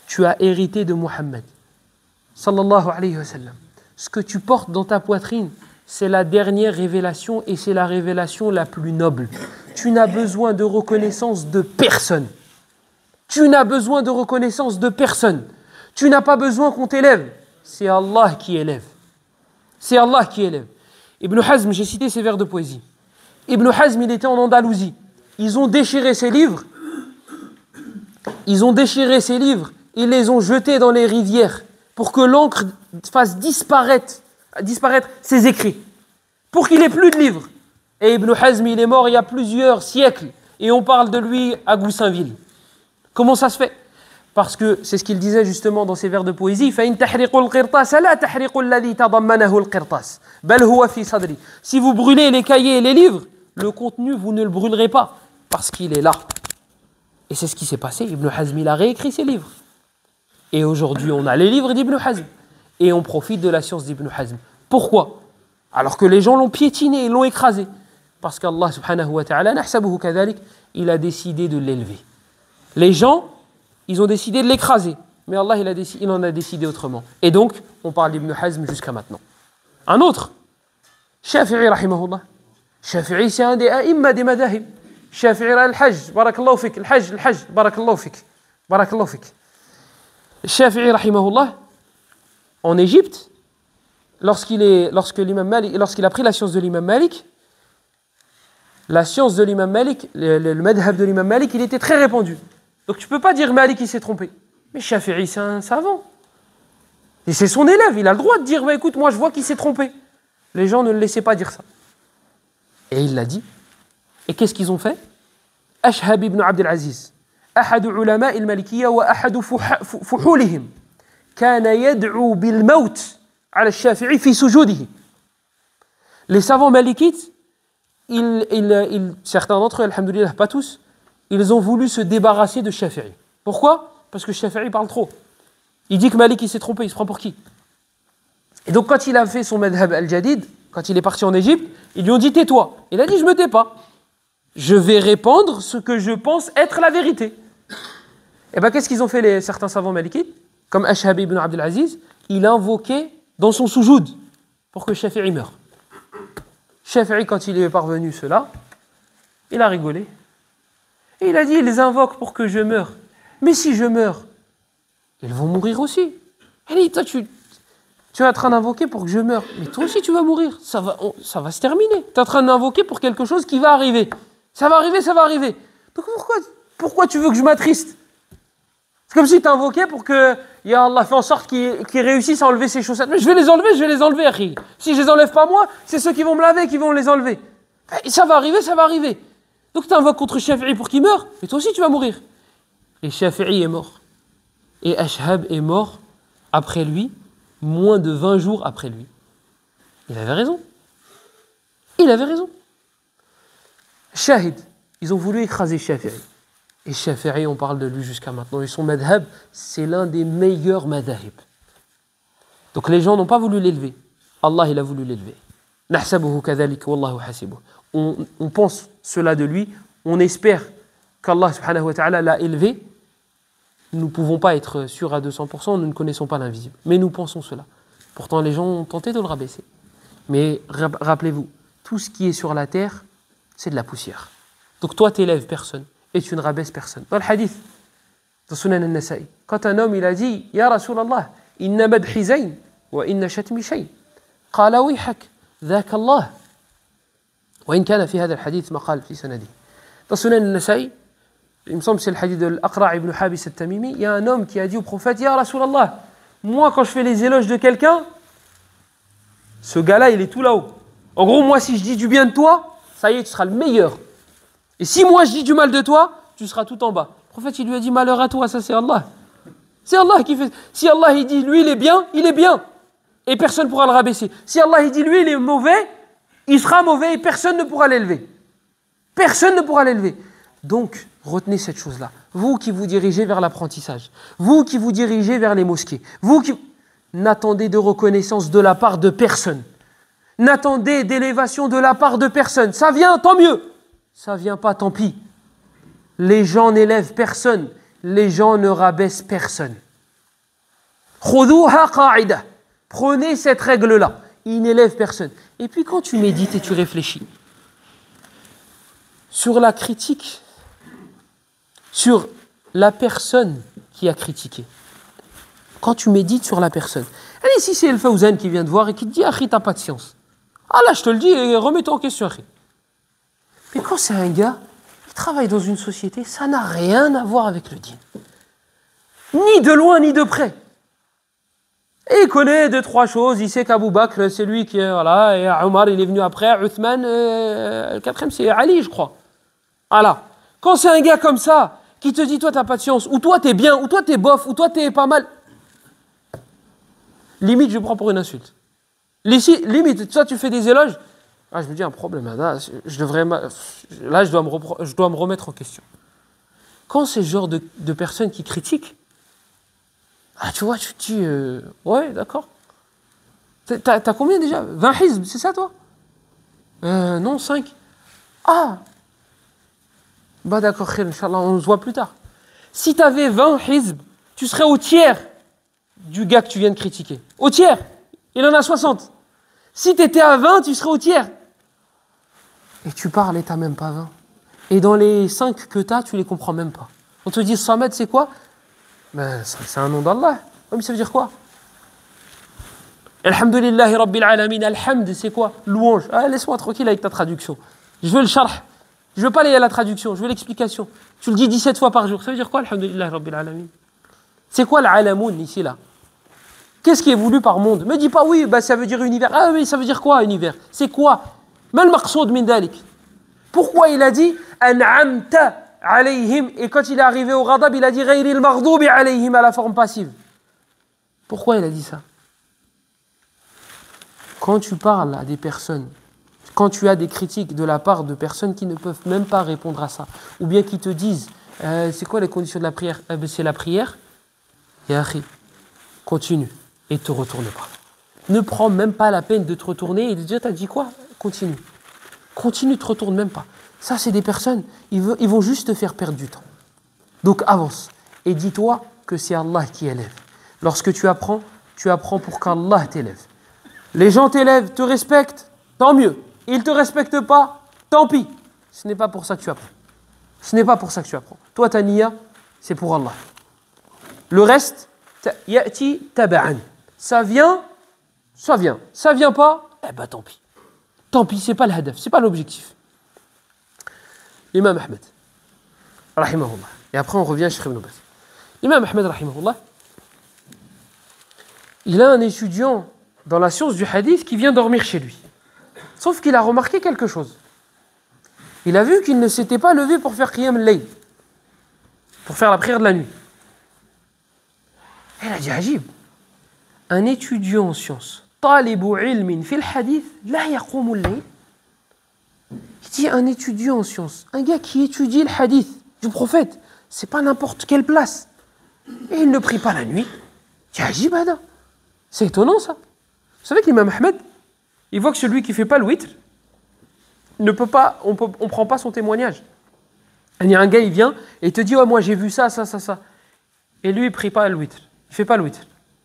tu as hérité de Muhammad. Sallallahu alayhi wa sallam. Ce que tu portes dans ta poitrine, c'est la dernière révélation et c'est la révélation la plus noble. Tu n'as besoin de reconnaissance de personne. Tu n'as besoin de reconnaissance de personne. Tu n'as pas besoin qu'on t'élève. C'est Allah qui élève. C'est Allah qui élève. Ibn Hazm, j'ai cité ses vers de poésie. Ibn Hazm, il était en Andalousie. Ils ont déchiré ses livres. Ils les ont jetés dans les rivières pour que l'encre fasse disparaître ses écrits. Pour qu'il n'ait plus de livres. Et Ibn Hazm, il est mort il y a plusieurs siècles. Et on parle de lui à Goussainville. Comment ça se fait? Parce que c'est ce qu'il disait justement dans ses vers de poésie. Si vous brûlez les cahiers et les livres, le contenu, vous ne le brûlerez pas. Parce qu'il est là. Et c'est ce qui s'est passé. Ibn Hazm, il a réécrit ses livres. Et aujourd'hui, on a les livres d'Ibn Hazm. Et on profite de la science d'Ibn Hazm. Pourquoi? Alors que les gens l'ont piétiné et l'ont écrasé. Parce qu'Allah subhanahu wa ta'ala, nahsabuhu kadhalik, il a décidé de l'élever. Les gens, ils ont décidé de l'écraser. Mais Allah, il en a décidé autrement. Et donc, on parle d'Ibn Hazm jusqu'à maintenant. Un autre, Shafi'i rahimahullah. Shafi'i, c'est un des a'imma des madahib. Shafi'i al-hajj, barakallahu fik, al-hajj, barakallahu fik. Shafi'i rahimahullah, en Égypte, lorsqu'il a pris la science de l'imam Malik, le madhab de l'imam Malik, il était très répandu. Donc tu ne peux pas dire Malik il s'est trompé. Mais Shafi'i, c'est un savant. Et c'est son élève, il a le droit de dire écoute, moi je vois qu'il s'est trompé. Les gens ne le laissaient pas dire ça. Et il l'a dit. Et qu'est-ce qu'ils ont fait? Ashhab ibn Abd al-Aziz, ahadu ulama al-Malikiyya wa ahadu fuhulihim, kana yad'u bil maut ala al-Shafi'i fi sujudihi. Les savants malikites, certains d'entre eux, alhamdoulilah, pas tous, ils ont voulu se débarrasser de Shafi'i. Pourquoi? Parce que Shafi'i parle trop. Il dit que Malik il s'est trompé, il se prend pour qui? Et donc quand il a fait son madhab al-Jadid, quand il est parti en Égypte, ils lui ont dit tais-toi. Il a dit je me tais pas. Je vais répandre ce que je pense être la vérité. Et bien qu'est-ce qu'ils ont fait certains savants malikites? Comme Ashhab ibn Abd al-Aziz, il a invoqué dans son soujoud pour que Shafi'i meure. Shafi'i, quand il est parvenu cela, il a rigolé. Et il a dit, ils invoquent pour que je meure. Mais si je meurs, ils vont mourir aussi. Il dit, toi, tu es en train d'invoquer pour que je meure. Mais toi aussi, tu vas mourir. Ça va se terminer. Tu es en train d'invoquer pour quelque chose qui va arriver. Ça va arriver. Donc pourquoi tu veux que je m'attriste? C'est comme si tu invoquais pour que Ya Allah fait en sorte qu'ils réussissent à enlever ces chaussettes. Mais je vais les enlever, Akhi. Si je les enlève pas moi, c'est ceux qui vont me laver qui vont les enlever. Et ça va arriver. Donc tu invoques contre Shafi'i pour qu'il meure, et toi aussi tu vas mourir. Et Shafi'i est mort. Et Ashhab est mort après lui, moins de 20 jours après lui. Il avait raison. Shahid, ils ont voulu écraser Shafi'i. Et Shafi'i, on parle de lui jusqu'à maintenant. Et son madhab, c'est l'un des meilleurs madhahib. Donc les gens n'ont pas voulu l'élever. Allah, il a voulu l'élever. Nahsabuhu kadhalik wallahu hasibuh. On pense cela de lui. On espère qu'Allah subhanahu wa ta'ala l'a élevé. Nous ne pouvons pas être sûrs à 200%, nous ne connaissons pas l'invisible. Mais nous pensons cela. Pourtant, les gens ont tenté de le rabaisser. Mais rappelez-vous, tout ce qui est sur la terre, c'est de la poussière. Donc toi, t'élèves personne. et tu ne rabaisses personne. Dans le hadith de Sunan al-Nasa'i, quand un homme il a dit Ya Rasulallah, inna madhi zayn wa inna shatmi shay. Qala wihak, dhaka Allah. Wa in kana fi hadha al-hadith maqal fi sanadi. Dans Sunan al-Nasa'i, il me semble que c'est le hadith de l'Aqra' ibn Habis al-Tamimi, il y a un homme qui a dit au prophète Ya Rasulallah, moi quand je fais les éloges de quelqu'un, ce gars-là il est tout là-haut. En gros, moi si je dis du bien de toi, ça y est, tu seras le meilleur. Et si moi je dis du mal de toi, tu seras tout en bas. Le prophète il lui a dit malheur à toi, ça c'est Allah. C'est Allah qui fait. Si Allah il dit lui il est bien, et personne ne pourra le rabaisser. Si Allah il dit lui il est mauvais, il sera mauvais et personne ne pourra l'élever. Personne ne pourra l'élever. Donc, retenez cette chose-là. Vous qui vous dirigez vers l'apprentissage, vous qui vous dirigez vers les mosquées, vous qui n'attendez de reconnaissance de la part de personne. N'attendez d'élévation de la part de personne. Ça vient, tant mieux. Ça vient pas, tant pis. Les gens n'élèvent personne. Les gens ne rabaissent personne. Khudouha qa'ida. Prenez cette règle-là. Ils n'élèvent personne. Et puis quand tu médites et tu réfléchis sur la critique, sur la personne qui a critiqué, quand tu médites sur la personne, allez, si c'est El Fawzan qui vient te voir et qui te dit « Akhi, t'as pas de science ». Ah là, je te le dis, et remets-toi en question, Akhi. Mais quand c'est un gars qui travaille dans une société, ça n'a rien à voir avec le dîn. Ni de loin, ni de près. Et il connaît deux, trois choses. Il sait qu'Abou Bakr, c'est lui qui est, voilà, et Omar, il est venu après, Uthman, le quatrième, c'est Ali, je crois. Voilà. Quand c'est un gars comme ça, qui te dit, toi, t'as pas de science, ou toi, t'es bien, ou toi, t'es bof, ou toi, t'es pas mal, limite, je prends pour une insulte. Limite, toi, tu fais des éloges. Ah, je me dis, un problème, là, je dois me remettre en question. Quand c'est ce genre de personnes qui critiquent, ah, tu vois, tu te dis, ouais, d'accord. T'as combien déjà 20 hizb, c'est ça, toi non, 5. Ah, bah d'accord, Inch'Allah, on se voit plus tard. Si t'avais 20 hizb, tu serais au tiers du gars que tu viens de critiquer. Au tiers. Il en a 60. Si t'étais à 20, tu serais au tiers. Et tu parles et t'as même pas 20. Et dans les 5 que t'as, tu les comprends même pas. On te dit, Samad, c'est quoi? Ben, c'est un nom d'Allah. Mais ça veut dire quoi? Alhamdulillahi Rabbil Alamin. Alhamd, c'est quoi? Louange. Ah, laisse-moi tranquille avec ta traduction. Je veux le sharh. Je veux pas aller à la traduction, je veux l'explication. Tu le dis 17 fois par jour. Ça veut dire quoi, Alhamdulillahi Rabbil Alamin? C'est quoi l'alamoun ici, là? Qu'est-ce qui est voulu par monde? Me dis pas oui, bah, ça veut dire univers. Ah oui, ça veut dire quoi, univers? C'est quoi? Mal maqsoud min dalik. Pourquoi il a dit an'amta alayhim, et quand il est arrivé au ghadab, il a dit ghayril maghdubi alayhim à la forme passive. Pourquoi il a dit ça? Quand tu parles à des personnes, quand tu as des critiques de la part de personnes qui ne peuvent même pas répondre à ça, ou bien qui te disent c'est quoi les conditions de la prière? C'est la prière. Ya akhi, continue et ne te retourne pas. Ne prends même pas la peine de te retourner et de dire t'as dit quoi? Continue. Continue, ne te retourne même pas. Ça, c'est des personnes, ils vont juste te faire perdre du temps. Donc avance et dis-toi que c'est Allah qui élève. Lorsque tu apprends pour qu'Allah t'élève. Les gens t'élèvent, te respectent, tant mieux. Ils ne te respectent pas, tant pis. Ce n'est pas pour ça que tu apprends. Ce n'est pas pour ça que tu apprends. Toi, ta niya, c'est pour Allah. Le reste, ya'ti taba'an. Ça vient. Ça vient pas, eh ben tant pis. Tant pis, c'est pas le hadaf, c'est pas l'objectif. L'imam Ahmed, rahimahullah. Et après, on revient chez Ibn Baz. L'imam Ahmed, rahimahullah, il a un étudiant dans la science du hadith qui vient dormir chez lui. Sauf qu'il a remarqué quelque chose. Il a vu qu'il ne s'était pas levé pour faire qiyam al-layl, pour faire la prière de la nuit. Et il a dit, ajib, un étudiant en sciences, talibu ilmin fil hadith, la yaqumu al-layl. Il dit, un étudiant en sciences, un gars qui étudie le hadith du prophète, c'est pas n'importe quelle place. Et il ne prie pas la nuit. Il dit, ajib, Ada. C'est étonnant ça. Vous savez que l'imam Ahmed, il voit que celui qui ne fait pas le witr, on ne prend pas son témoignage. Il y a un gars, il vient et il te dit, ouais, moi j'ai vu ça. Et lui, il ne prie pas le witr. Il ne fait pas le witr.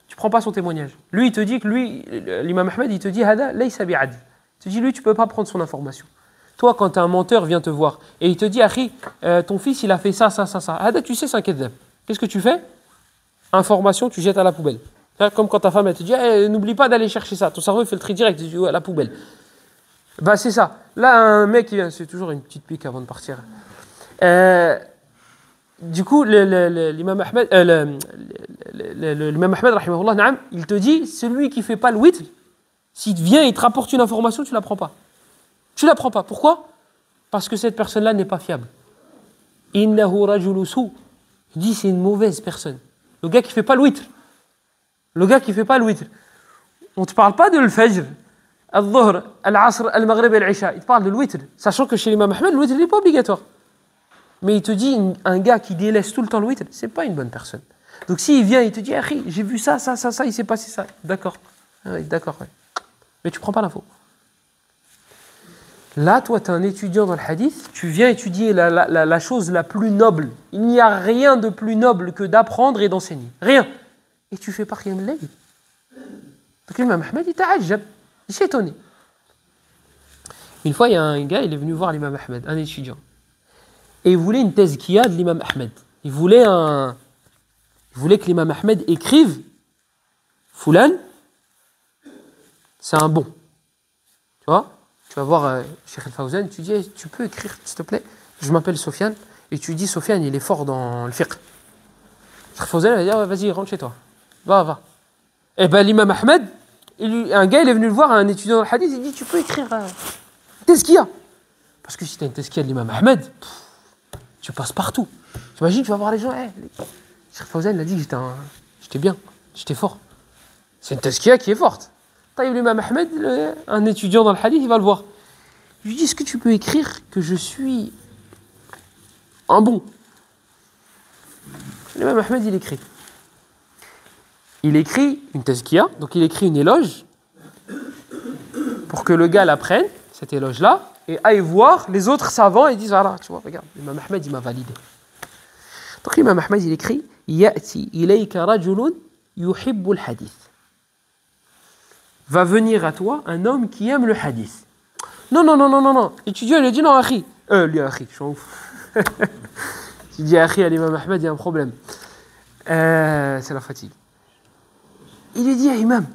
Tu ne prends pas son témoignage. Lui, il te dit que l'imam Ahmed, il te dit, Hada, laysa bi'ad. Il te dit, lui, tu ne peux pas prendre son information. Toi, quand un menteur vient te voir et il te dit, Akhi, ton fils, il a fait ça, ça, ça, ça. Ah, tu sais, c'est un kedab. Qu'est-ce que tu fais? Information, tu jettes à la poubelle. Comme quand ta femme, elle te dit, n'oublie pas d'aller chercher ça. Ton cerveau, il fait le tri direct, il dit, à la poubelle. Bah, c'est ça. Là, un mec, c'est toujours une petite pique avant de partir. Du coup, l'imam Ahmed, l'imam Ahmed, rahimahullah, naam, il te dit, celui qui ne fait pas le witr, s'il vient et il te rapporte une information, tu ne la prends pas. Tu ne la prends pas. Pourquoi? Parce que cette personne-là n'est pas fiable. Innahu rajulu su. Il dit, c'est une mauvaise personne. Le gars qui ne fait pas le witr. Le gars qui ne fait pas le witr. On ne te parle pas de le fajr, al-dhuhr, al-asr, al-maghrib et al-isha. Il te parle de le witr. Sachant que chez l'imam Ahmed, le witr n'est pas obligatoire. Mais il te dit, un gars qui délaisse tout le temps le witr, c'est pas une bonne personne. Donc s'il vient, il te dit, j'ai vu ça, ça, ça, ça, il s'est passé ça. D'accord. Oui, d'accord, ouais. Mais tu prends pas l'info. Là, toi, tu es un étudiant dans le hadith, tu viens étudier la chose la plus noble. Il n'y a rien de plus noble que d'apprendre et d'enseigner. Rien. Et tu fais pas qiyam al-layl. Donc l'imam Ahmed, il ta'ajjab. Il s'est étonné. Une fois, il y a un gars, il est venu voir l'imam Ahmed, un étudiant. Et il voulait une tazkiya de l'imam Ahmed. Il voulait que l'imam Ahmed écrive Foulan, c'est un bon. Tu vois? Tu vas voir Cheikh Al-Fawzan, tu dis, tu peux écrire, s'il te plaît? Je m'appelle Sofiane. Et tu dis, Sofiane, il est fort dans le fiqh. Cheikh Al-Fawzan, il va dire, vas-y, rentre chez toi. Va. Et bien, l'imam Ahmed, un gars, il est venu le voir, un étudiant dans le hadith, il dit, tu peux écrire tazkiya. Parce que si tu as une tazkiya de l'imam Ahmed, tu passes partout. T'imagines, tu vas voir les gens, Cheikh Fawzan, il a dit que j'étais bien, j'étais fort. C'est une tazkiya qui est forte. Taïb l'imam Ahmed, un étudiant dans le hadith, il va le voir. Je lui dis, est-ce que tu peux écrire que je suis un bon? L'imam Ahmed, il écrit. Il écrit une tazkiya, donc il écrit une éloge pour que le gars l'apprenne, cette éloge-là, et aille voir les autres savants et disent, voilà, tu vois, regarde, l'imam Ahmed, il m'a validé. Donc l'imam Ahmed, il écrit, Ya'ti ilayka rajulun yuhibbu al-hadith. Va venir à toi un homme qui aime le hadith. Non. L'étudiant, il a dit, non, akhi. Lui, akhi, je suis en ouf. Tu dis, akhi, à l'imam Ahmed, il y a un problème. C'est la fatigue. Il lui dit, imam,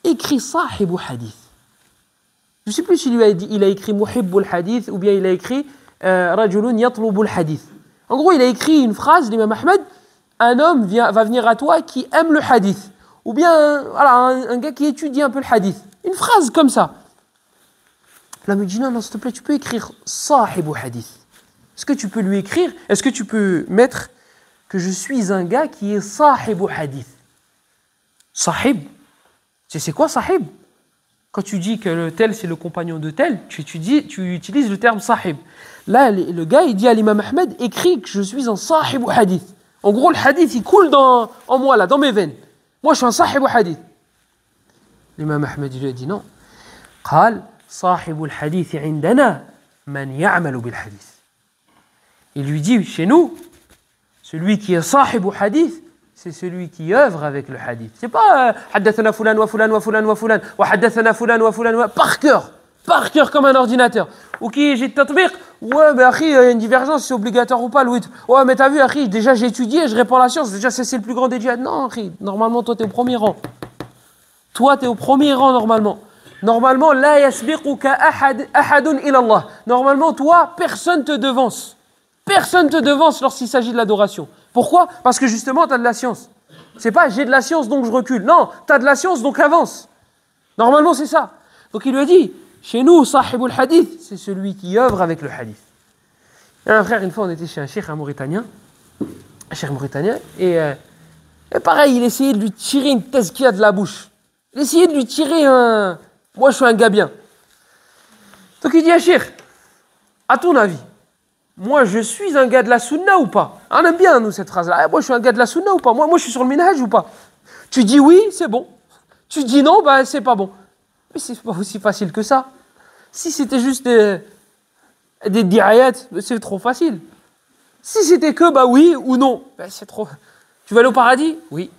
écris sahibu hadith. Je ne sais plus s'il lui a dit, il a écrit muhibbu al-hadith ou bien il a écrit rajulun yatlubu al-hadith. En gros, il a écrit une phrase, l'imam Ahmed, un homme va venir à toi qui aime le hadith. Ou bien voilà, un gars qui étudie un peu le hadith. Une phrase comme ça. Là, il me dit, non, s'il te plaît, tu peux écrire sahibu hadith. Est-ce que tu peux lui écrire? Est-ce que tu peux mettre que je suis un gars qui est sahibu hadith? Sahib, c'est quoi sahib? Quand tu dis que le tel c'est le compagnon de tel, tu utilises le terme sahib. Là, le gars, il dit à l'imam Ahmed, écris que je suis un sahibu hadith. En gros, le hadith, il coule en moi, là, dans mes veines. Moi, je suis un sahibu hadith. L'imam Ahmed, il lui a dit non. قال صاحب الحديث عندنا من يعمل بالحديث. Il lui dit, chez nous, celui qui est sahibu hadith, c'est celui qui œuvre avec le hadith. C'est pas حدثنا فلان وفلان وفلان وفلان وحدثنا فلان وفلان par cœur comme un ordinateur. Ou qui j'ai tatbiq, ouais mais akhi, il y a une divergence, c'est obligatoire ou pas le witr. Ouais mais t'as vu akhi, déjà j'ai étudié, je réponds à la science, déjà c'est le plus grand des djihad. Non akhi, normalement toi t'es au premier rang. Toi t'es au premier rang normalement. Normalement la yasbiquka ahadun ila Allah. Normalement toi personne te devance. Personne te devance lorsqu'il s'agit de l'adoration. Pourquoi? Parce que justement, tu as de la science. C'est pas j'ai de la science donc je recule. Non, tu as de la science donc avance. Normalement, c'est ça. Donc il lui a dit, chez nous, sahibul hadith, c'est celui qui œuvre avec le hadith. Et un frère, une fois, on était chez un cheikh mauritanien, et pareil, il essayait de lui tirer une tazkiya de la bouche. Il essayait de lui tirer un... Moi, je suis un gars bien. Donc il dit, cheikh, à ton avis, moi, je suis un gars de la sunna ou pas? On aime bien, nous, cette phrase-là. Moi, je suis un gars de la sunna ou pas? Moi, je suis sur le minhaj ou pas? Tu dis oui, c'est bon. Tu dis non, ben, c'est pas bon. Mais c'est pas aussi facile que ça. Si c'était juste des dirayat, c'est trop facile. Si c'était que, bah oui ou non, ben, c'est trop... Tu veux aller au paradis? Oui.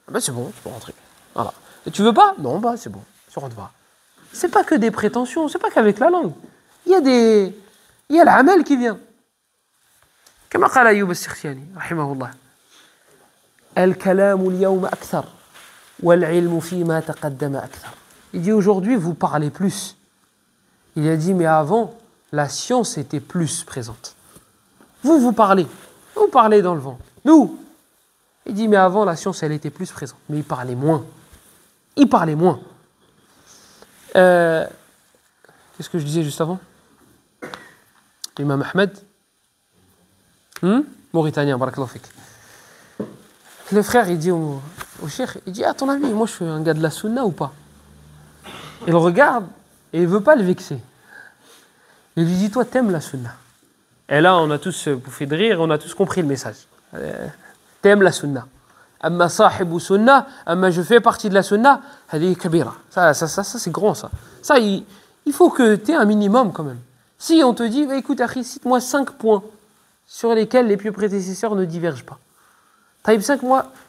Ben, c'est bon, tu peux rentrer. Voilà. Et tu veux pas? Non, bah c'est bon, tu rentres pas. C'est pas que des prétentions, c'est pas qu'avec la langue. il y a l'amal qui vient. كما قال أيوب السختياني رحمه الله الكلام اليوم أكثر والعلم فيما تقدم أكثر. Il dit aujourd'hui vous parlez plus. Il a dit mais avant la science était plus présente. Vous parlez dans le vent. Nous. Il dit mais avant la science elle était plus présente, mais il parlait moins. Qu'est-ce que je disais juste avant? L'imam Ahmed, Mauritanien, barakallahu fik. Le frère, il dit au cheikh, il dit, à ton avis, moi je suis un gars de la sunna ou pas? Il le regarde et il ne veut pas le vexer. Il lui dit, toi, t'aimes la sunna. Et là, on a tous bouffé de rire, on a tous compris le message. T'aimes la sunna. Amma sahibu sunna, amma je fais partie de la sunna, hadi kabira. Ça c'est grand, ça. Ça, il faut que tu aies un minimum quand même. Si on te dit, bah, écoute, Akhi, cite-moi 5 points sur lesquels les pieux prédécesseurs ne divergent pas. Taïb,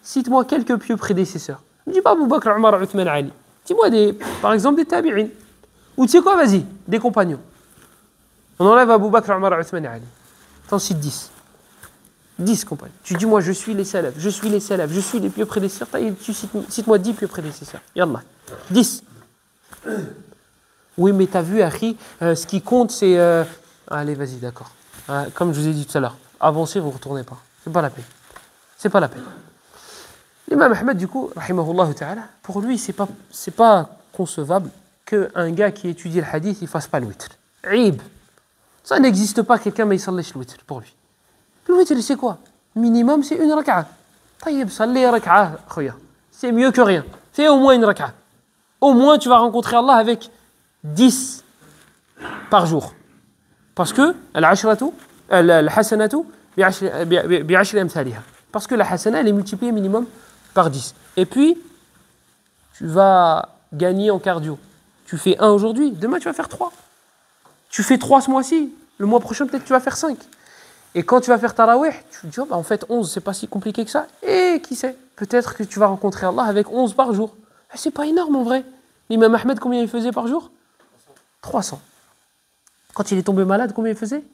cite-moi quelques pieux prédécesseurs. Ne dis pas Abu Bakr, Omar, Uthman, Ali. Dis-moi par exemple des tabi'in. Ou tu sais quoi, vas-y, des compagnons. On enlève Abu Bakr, Omar, Uthman, Ali. T'en cites 10. 10 compagnons. Tu dis, moi, je suis les salafs, je suis les pieux prédécesseurs. Tu cite-moi 10 pieux prédécesseurs. Yallah. 10. Oui, mais t'as vu, Akhi, ce qui compte, c'est... Allez, vas-y, d'accord. Comme je vous ai dit tout à l'heure, avancez, vous ne retournez pas. C'est pas la peine. C'est pas la peine. L'imam Ahmed, du coup, rahimahullah ta'ala, pour lui, c'est pas concevable qu'un gars qui étudie le hadith, il fasse pas le witr. Aïb. Ça n'existe pas, quelqu'un mais il s'allèche le witr pour lui. Le witr, c'est quoi? Minimum, c'est une raka'a. Taïb, salli raka'a, khoya. C'est mieux que rien. Fais au moins une raka'a. Au moins, tu vas rencontrer Allah avec 10 par jour. Parce que al-hasanatu bi'ashri amthaliha. Parce que la hasana, elle est multipliée minimum par 10. Et puis, tu vas gagner en cardio. Tu fais 1 aujourd'hui, demain tu vas faire 3. Tu fais 3 ce mois-ci, le mois prochain peut-être tu vas faire 5. Et quand tu vas faire tarawih, tu te dis, oh, bah, en fait 11, c'est pas si compliqué que ça. Et qui sait, peut-être que tu vas rencontrer Allah avec 11 par jour. C'est pas énorme en vrai. L'imam Ahmed, combien il faisait par jour? 300. Quand il est tombé malade, combien il faisait?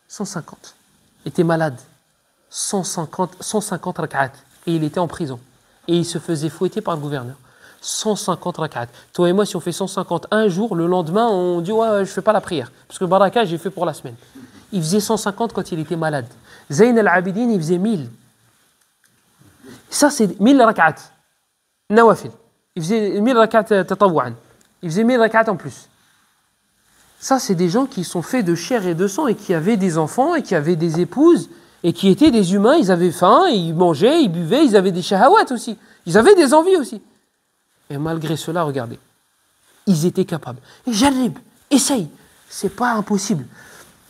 150. Il était malade. 150 rak'at. Et il était en prison. Et il se faisait fouetter par le gouverneur. 150 rak'at. Toi et moi, si on fait 150 un jour, le lendemain, on dit, ouais, je fais pas la prière. Parce que le baraka, j'ai fait pour la semaine. Il faisait 150 quand il était malade. Zayn al-Abidin, il faisait 1000. Ça, c'est 1000 rak'at. Nawafil. Il faisait 1000 rak'at tatawwa'an. Il faisait 1000 rak'at en plus. Ça, c'est des gens qui sont faits de chair et de sang et qui avaient des enfants et qui avaient des épouses et qui étaient des humains, ils avaient faim, ils mangeaient, ils buvaient, ils avaient des shahawat aussi. Ils avaient des envies aussi. Et malgré cela, regardez, ils étaient capables. Et Jarib, essaye, c'est pas impossible.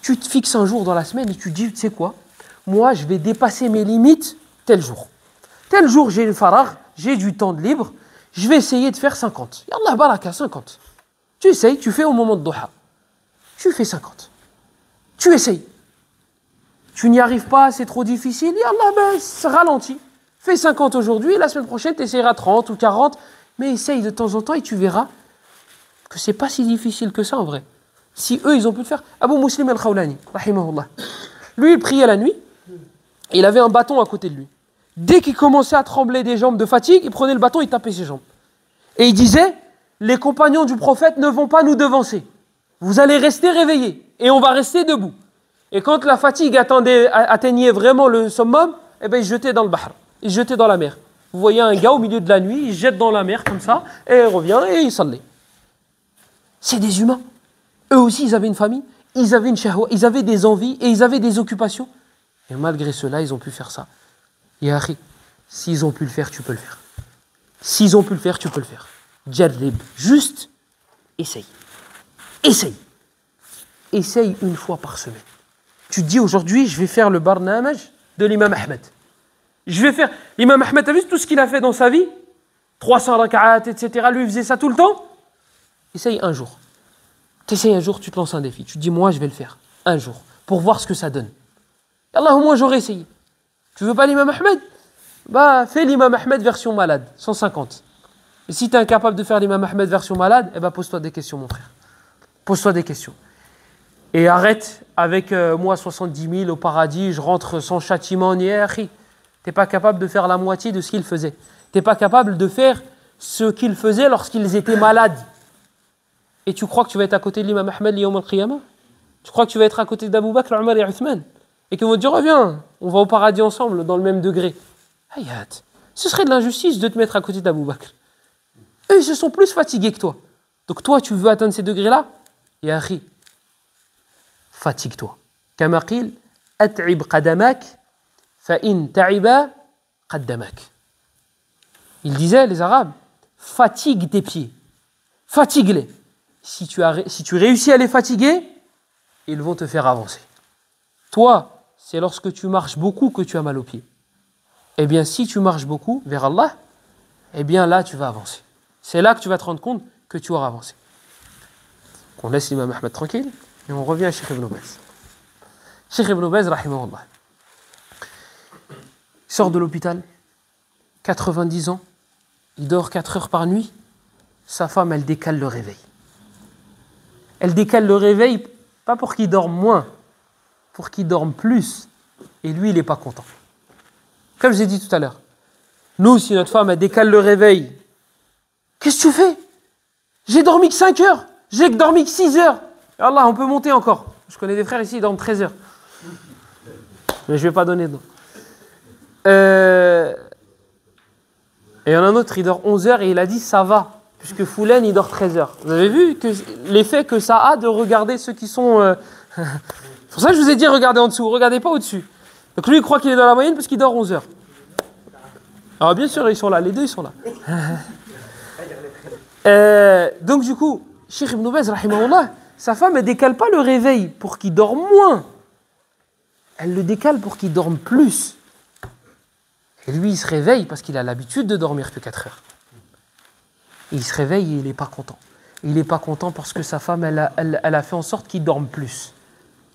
Tu te fixes un jour dans la semaine et tu te dis, tu sais quoi, moi, je vais dépasser mes limites tel jour. Tel jour, j'ai le faragh, j'ai du temps de libre, je vais essayer de faire 50. Yallah baraka, 50. Tu essayes, tu fais au moment de Doha. Tu fais 50. Tu essayes. Tu n'y arrives pas, c'est trop difficile. Yallah, ben, ralentis. Fais 50 aujourd'hui, la semaine prochaine, tu essaieras 30 ou 40. Mais essaye de temps en temps et tu verras que c'est pas si difficile que ça en vrai. Si eux, ils ont pu le faire. Abu Muslim al-Khawlani, rahimahullah. Lui, il priait la nuit et il avait un bâton à côté de lui. Dès qu'il commençait à trembler des jambes de fatigue, il prenait le bâton, il tapait ses jambes. Et il disait, les compagnons du prophète ne vont pas nous devancer. Vous allez rester réveillés et on va rester debout. Et quand la fatigue atteignait vraiment le summum, eh ben, il jetait dans le bahr, il jetait dans la mer. Vous voyez un gars au milieu de la nuit, il jette dans la mer comme ça, et il revient et il s'allait. C'est des humains. Eux aussi, ils avaient une famille, ils avaient une shahwa, ils avaient des envies et ils avaient des occupations. Et malgré cela, ils ont pu faire ça. Ya akhi, s'ils ont pu le faire, tu peux le faire. S'ils ont pu le faire, tu peux le faire. Jarrib, juste essaye. Essaye. Essaye une fois par semaine. Tu te dis aujourd'hui, je vais faire le barnamaj de l'imam Ahmed. Je vais faire... L'imam Ahmed, t'as vu tout ce qu'il a fait dans sa vie? 300 rak'at, etc. Lui, il faisait ça tout le temps. Essaye un jour. T'essayes un jour, tu te lances un défi. Tu te dis, moi, je vais le faire. Un jour. Pour voir ce que ça donne. Allah, au moins, j'aurais essayé. Tu veux pas l'imam Ahmed? Bah, fais l'imam Ahmed version malade. 150. Et si tu es incapable de faire l'imam Ahmed version malade, eh ben, pose-toi des questions, mon frère. Pose-toi des questions. et arrête avec moi 70 000 au paradis, je rentre sans châtiment ni akhi. T'es pas capable de faire la moitié de ce qu'ils faisaient. T'es pas capable de faire ce qu'ils faisaient lorsqu'ils étaient malades. Et tu crois que tu vas être à côté de l'imam Ahmed l'yawm al-qiyamah? Tu crois que tu vas être à côté d'Abu Bakr, Omar et Uthman? Et qu'ils vont te dire, reviens, on va au paradis ensemble, dans le même degré. Hayat, ce serait de l'injustice de te mettre à côté d'Abu Bakr. Eux, ils se sont plus fatigués que toi. Donc toi, tu veux atteindre ces degrés-là? Ya akhi, fatigue-toi. Kama qil, at'ib qadamak, fa in ta'iba qaddamak. Ils disaient, les Arabes, fatigue tes pieds. Fatigue-les. Si tu réussis à les fatiguer, ils vont te faire avancer. Toi, c'est lorsque tu marches beaucoup que tu as mal aux pieds. Eh bien, si tu marches beaucoup vers Allah, eh bien là, tu vas avancer. C'est là que tu vas te rendre compte que tu auras avancé. On laisse l'imam Ahmed tranquille et on revient à Cheikh Ibn Baz. Cheikh Ibn Baz, rahimahullah, il sort de l'hôpital, 90 ans, il dort 4 heures par nuit, sa femme, elle décale le réveil. Elle décale le réveil, pas pour qu'il dorme moins, pour qu'il dorme plus. Et lui, il n'est pas content. Comme j'ai dit tout à l'heure, nous, si notre femme, elle décale le réveil, qu'est-ce que tu fais? J'ai dormi que 5 heures, j'ai dormi que 6 heures. Et Allah, on peut monter encore. Je connais des frères ici, ils dorment 13 heures. Mais je ne vais pas donner de nom. Et il y en a un autre, il dort 11 heures et il a dit ça va. Puisque Foulen, il dort 13 heures. Vous avez vu l'effet que ça a de regarder ceux qui sont... C'est pour ça que je vous ai dit, regardez en dessous, regardez pas au-dessus. Donc lui, il croit qu'il est dans la moyenne parce qu'il dort 11 heures. Alors bien sûr, ils sont là, les deux, ils sont là. Donc du coup, Cheikh Ibn Baz, rahimahullah, sa femme, elle décale pas le réveil pour qu'il dorme moins. Elle le décale pour qu'il dorme plus. Et lui, il se réveille parce qu'il a l'habitude de dormir que 4 heures. Et il se réveille et il n'est pas content. Il n'est pas content parce que sa femme, elle a fait en sorte qu'il dorme plus.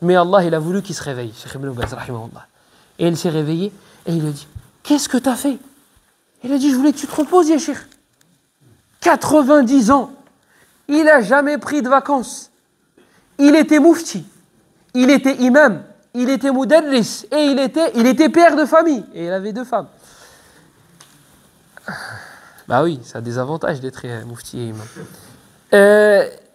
Mais Allah, il a voulu qu'il se réveille, Cheikh Ibn Baz, rahimahullah. Et il s'est réveillé et il lui dit, qu'est-ce que tu as fait? Il a dit, je voulais que tu te reposes, ya Cheikh. 90 ans. Il n'a jamais pris de vacances. Il était moufti. Il était imam. Il était mudarris. Et il était père de famille. Et il avait 2 femmes. Bah oui, ça a des avantages d'être moufti et imam.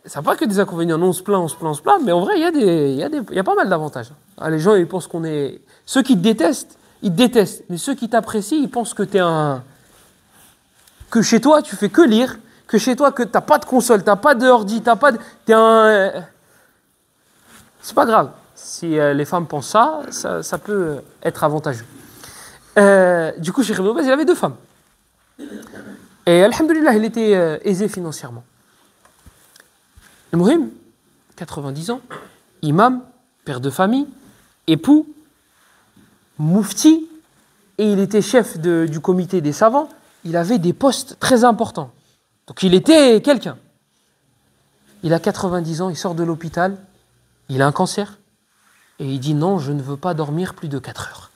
Ça n'a pas que des inconvénients. Non, on se plaint, mais en vrai, il y a pas mal d'avantages. Ah, les gens, ils pensent qu'on est... Ceux qui te détestent, ils te détestent. Mais ceux qui t'apprécient, ils pensent que t'es un... Que chez toi, tu fais que lire. Que chez toi, que t'as pas de console, t'as pas de ordi, t'as pas de... T'es un... C'est pas grave. Si les femmes pensent ça peut être avantageux. Du coup, Cheikh Ibn Baz, il avait 2 femmes. Et alhamdoulilah, il était aisé financièrement. Le Mouhim, 90 ans, imam, père de famille, époux, moufti, et il était chef du comité des savants. Il avait des postes très importants. Donc il était quelqu'un. Il a 90 ans, il sort de l'hôpital, il a un cancer, et il dit non, je ne veux pas dormir plus de 4 heures.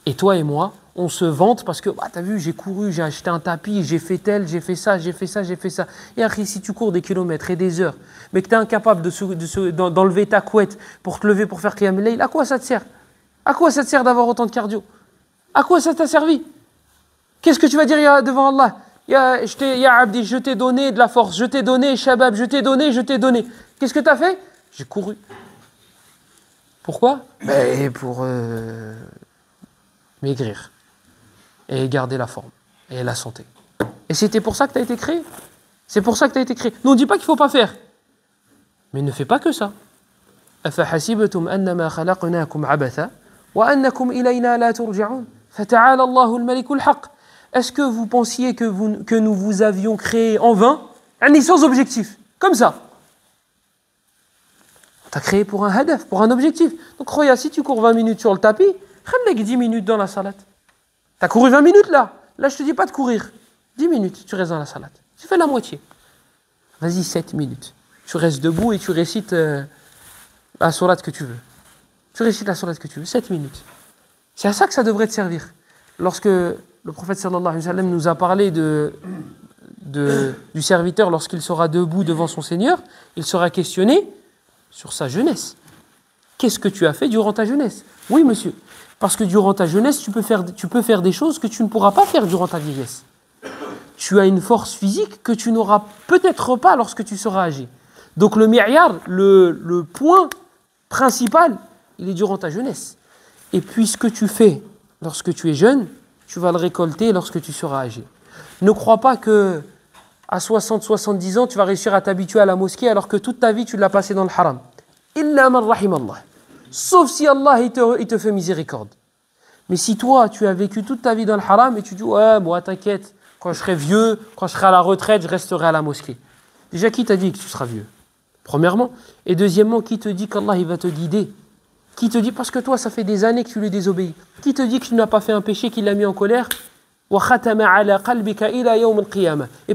Et toi et moi, on se vante parce que, t'as vu, j'ai couru, j'ai acheté un tapis, j'ai fait tel, j'ai fait ça. Et après, si tu cours des kilomètres et des heures, mais que tu es incapable d'enlever ta couette pour te lever pour faire Qiyam al-Layl, à quoi ça te sert? À quoi ça te sert d'avoir autant de cardio? À quoi ça t'a servi? Qu'est-ce que tu vas dire devant Allah? Ya Abdi, je t'ai donné de la force, je t'ai donné Shabab, je t'ai donné. Qu'est-ce que tu as fait? J'ai couru. Pourquoi? Pour maigrir et garder la forme et la santé. Et c'était pour ça que tu as été créé. C'est pour ça que tu as été créé. Nous, on ne dit pas qu'il ne faut pas faire. Mais ne fais pas que ça. أَفَحَسِبْتُمْ أَنَّمَا خَلَقْنَاكُمْ عَبَثًا وَأَنَّكُمْ إِلَيْنَا لَا تُرْجَعُونَ فَتَعَالَى اللَّهُ الْمَلِكُ الْحَقِّ. Est-ce que vous pensiez que nous vous avions créé en vain, sans objectif, comme ça? On t'a créé pour un hadaf, pour un objectif. Donc regarde, si tu cours 20 minutes sur le tapis, khallek 10 minutes dans la salade. T'as couru 20 minutes là. Là, je te dis pas de courir. 10 minutes, tu restes dans la salade. Tu fais la moitié. Vas-y, 7 minutes. Tu restes debout et tu récites la sourate que tu veux. 7 minutes. C'est à ça que ça devrait te servir. Lorsque le prophète sallallahu alayhi wa sallam nous a parlé du serviteur lorsqu'il sera debout devant son Seigneur, il sera questionné sur sa jeunesse. Qu'est-ce que tu as fait durant ta jeunesse? Oui, monsieur. Parce que durant ta jeunesse, tu peux faire des choses que tu ne pourras pas faire durant ta vieillesse. Tu as une force physique que tu n'auras peut-être pas lorsque tu seras âgé. Donc le mi'yar, le point principal, il est durant ta jeunesse. Et puis ce que tu fais lorsque tu es jeune, tu vas le récolter lorsque tu seras âgé. Ne crois pas que à 60, 70 ans, tu vas réussir à t'habituer à la mosquée alors que toute ta vie, tu l'as passé dans le haram. Illa man rahim Allah. Sauf si Allah, il te fait miséricorde. Mais si toi, tu as vécu toute ta vie dans le haram et tu dis, ouais, moi, t'inquiète, quand je serai vieux, quand je serai à la retraite, je resterai à la mosquée. Déjà, qui t'a dit que tu seras vieux? Premièrement. Et deuxièmement, qui te dit qu'Allah, il va te guider? Qui te dit, parce que toi, ça fait des années que tu lui désobéis. Qui te dit que tu n'as pas fait un péché qui l'a mis en colère? Et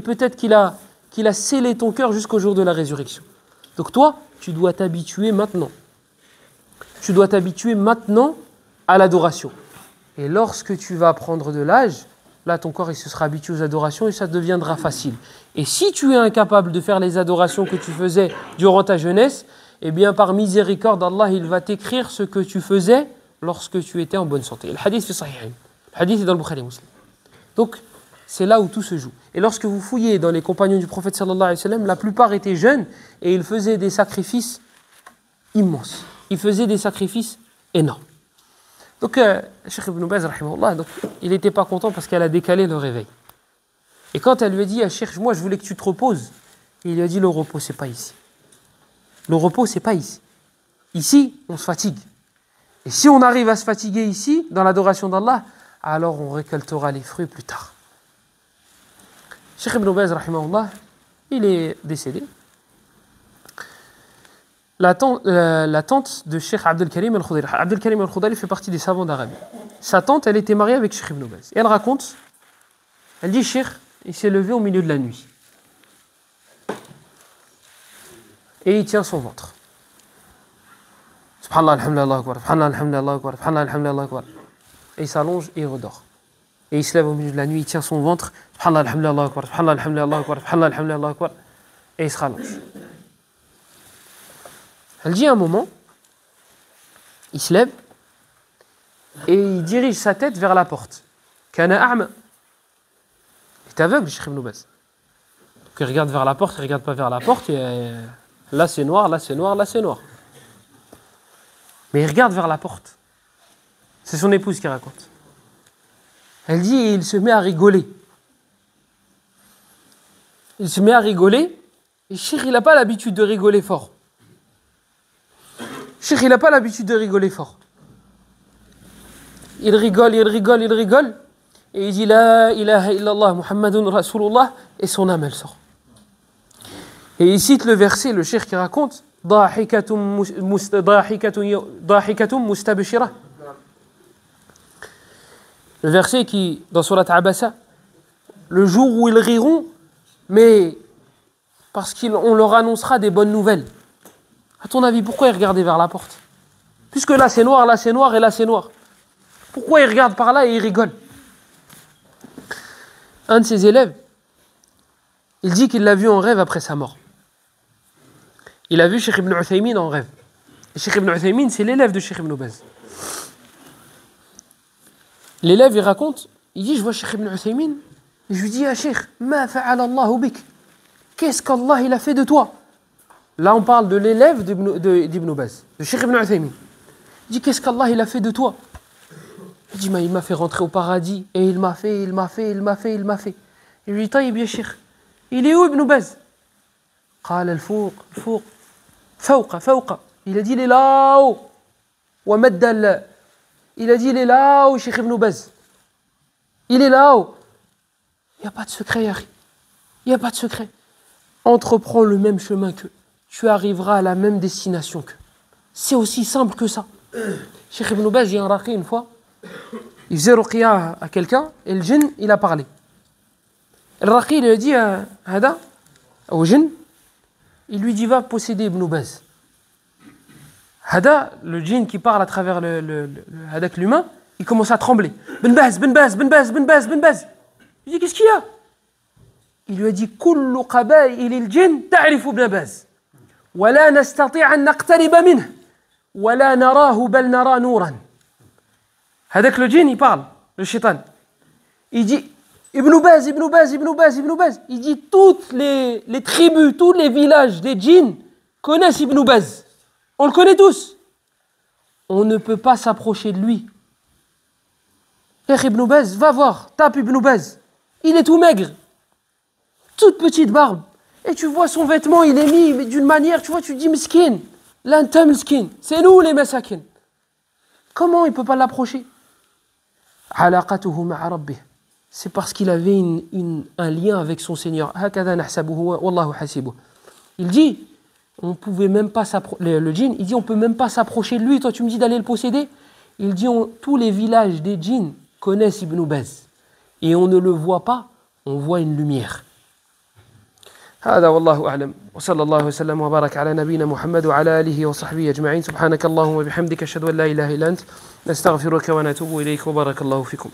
peut-être qu'il a scellé ton cœur jusqu'au jour de la résurrection. Donc toi, tu dois t'habituer maintenant. Tu dois t'habituer maintenant à l'adoration. Et lorsque tu vas prendre de l'âge, là ton corps il se sera habitué aux adorations et ça deviendra facile. Et si tu es incapable de faire les adorations que tu faisais durant ta jeunesse, eh bien par miséricorde d'Allah, il va t'écrire ce que tu faisais lorsque tu étais en bonne santé. Le hadith est sahih. Le hadith est dans le Bukhari Muslim. Donc, c'est là où tout se joue. Et lorsque vous fouillez dans les compagnons du prophète sallallahu alayhi wa sallam, la plupart étaient jeunes et ils faisaient des sacrifices immenses. Ils faisaient des sacrifices énormes. Donc, Cheikh Ibn Baz, rahimahullah, donc, il n'était pas content parce qu'elle a décalé le réveil. Et quand elle lui a dit, Cheikh, moi je voulais que tu te reposes, il lui a dit, le repos, c'est pas ici. Le repos, c'est pas ici. Ici, on se fatigue. Et si on arrive à se fatiguer ici, dans l'adoration d'Allah, alors on récoltera les fruits plus tard. Cheikh Ibn Baz, rahimahullah, il est décédé. La tante de Cheikh Abdel Karim al-Khudayri. Abdel Karim al-Khudayri fait partie des savants d'Arabie. Sa tante, elle était mariée avec Cheikh Ibn Baz. Et elle raconte, elle dit, Cheikh, il s'est levé au milieu de la nuit. Et il tient son ventre. Subhanallah, alhamdulillah, Allahu akbar. Subhanallah, alhamdulillah, Allahu akbar. Subhanallah, alhamdulillah, Allahu akbar. Et il s'allonge et il redort. Et il se lève au milieu de la nuit, il tient son ventre. Subhanallah, alhamdulillah, Allahu akbar. Subhanallah, alhamdulillah, Allahu akbar. Subhanallah, alhamdulillah, Allahu akbar. Et il se rallonge. Elle dit à un moment, il se lève et il dirige sa tête vers la porte. Kana a'ma. Il est aveugle, Cheikh Ibn Baz. Donc il regarde vers la porte, il ne regarde pas vers la porte. Et là c'est noir, là c'est noir, là c'est noir. Mais il regarde vers la porte. C'est son épouse qui raconte. Elle dit et il se met à rigoler. Il se met à rigoler et Cheikh il n'a pas l'habitude de rigoler fort. Cheikh il n'a pas l'habitude de rigoler fort. Il rigole et il dit La ilaha illallah Muhammadun Rasulullah et son âme elle sort. Et il cite le verset, le cheikh qui raconte Dahikatum mustabshira. Le verset qui, dans Surat Abasa, le jour où ils riront, mais parce qu'on leur annoncera des bonnes nouvelles. À ton avis, pourquoi ils regardaient vers la porte? Puisque là c'est noir et là c'est noir. Pourquoi ils regardent par là et ils rigolent? Un de ses élèves, il dit qu'il l'a vu en rêve après sa mort. Il a vu Cheikh Ibn Uthaymin en rêve. Et Cheikh Ibn Uthaymin, c'est l'élève de Cheikh Ibn Baz. L'élève, il raconte, il dit, je vois Cheikh Ibn Uthaymin, et je lui dis, ah Cheikh, ma fa'ala Allahu bik? Qu'est-ce qu'Allah il a fait de toi? Là, on parle de l'élève d'Ibn Baz, de Cheikh Ibn Uthaymin. Il dit, qu'est-ce qu'Allah il a fait de toi? Il dit, il m'a fait rentrer au paradis, et il m'a fait. Et je lui dis, taïb ya Cheikh, il est où Ibn Baz? قال الفوق فوق. Il a dit, il est là-haut. Il a dit, il est là-haut, Cheikh Ibn Baz. Il est là-haut. Il n'y a pas de secret, Yari. Il n'y a pas de secret. Entreprends le même chemin qu'eux. Tu arriveras à la même destination qu'eux. C'est aussi simple que ça. Cheikh Ibn Baz, j'ai un raqi une fois. Il faisait ruqya à quelqu'un et le djinn, il a parlé. Le raqi, il lui a dit au djinn, il lui dit, va posséder Ibn Baz. Hada, le djinn qui parle à travers hadak l'humain, il commence à trembler. Ben Baz. Il dit, qu'est-ce qu'il y a? Il lui a dit, kullu qabaïl il djinn ta'rifu Ibn Baz. ولا نستطيع أن نقترب منه ولا نراه بل نرى نورا. هذاك le djinn il parle, le shaitan. Il dit Ibn Baz, Ibn Baz, Ibn Baz, Ibn Baz. Il dit toutes les tribus, tous les villages des djinns connaissent Ibn Baz. On le connaît tous. On ne peut pas s'approcher de lui. Ibn Baz, va voir, tape Ibn Baz. Il est tout maigre, toute petite barbe. Et tu vois son vêtement, il est mis d'une manière, tu vois, tu dis miskin, l'anta miskin. C'est nous les masakin. Comment il ne peut pas l'approcher? Alaqatuhu ma'a rabbih. C'est parce qu'il avait un lien avec son Seigneur. Il dit, on pouvait même pas le djinn, il dit, on peut même pas s'approcher de lui. Toi, tu me dis d'aller le posséder. Il dit, tous les villages des djinns connaissent Ibn Baz. Et on ne le voit pas, on voit une lumière. هذا والله أعلم وصلى الله وسلم وبارك على نبينا محمد وعلى آله وصحبه أجمعين. سبحانك اللهم وبحمدك أشهد أن لا إله إلا أنت نستغفرك ونتوب إليك وبارك الله فيكم.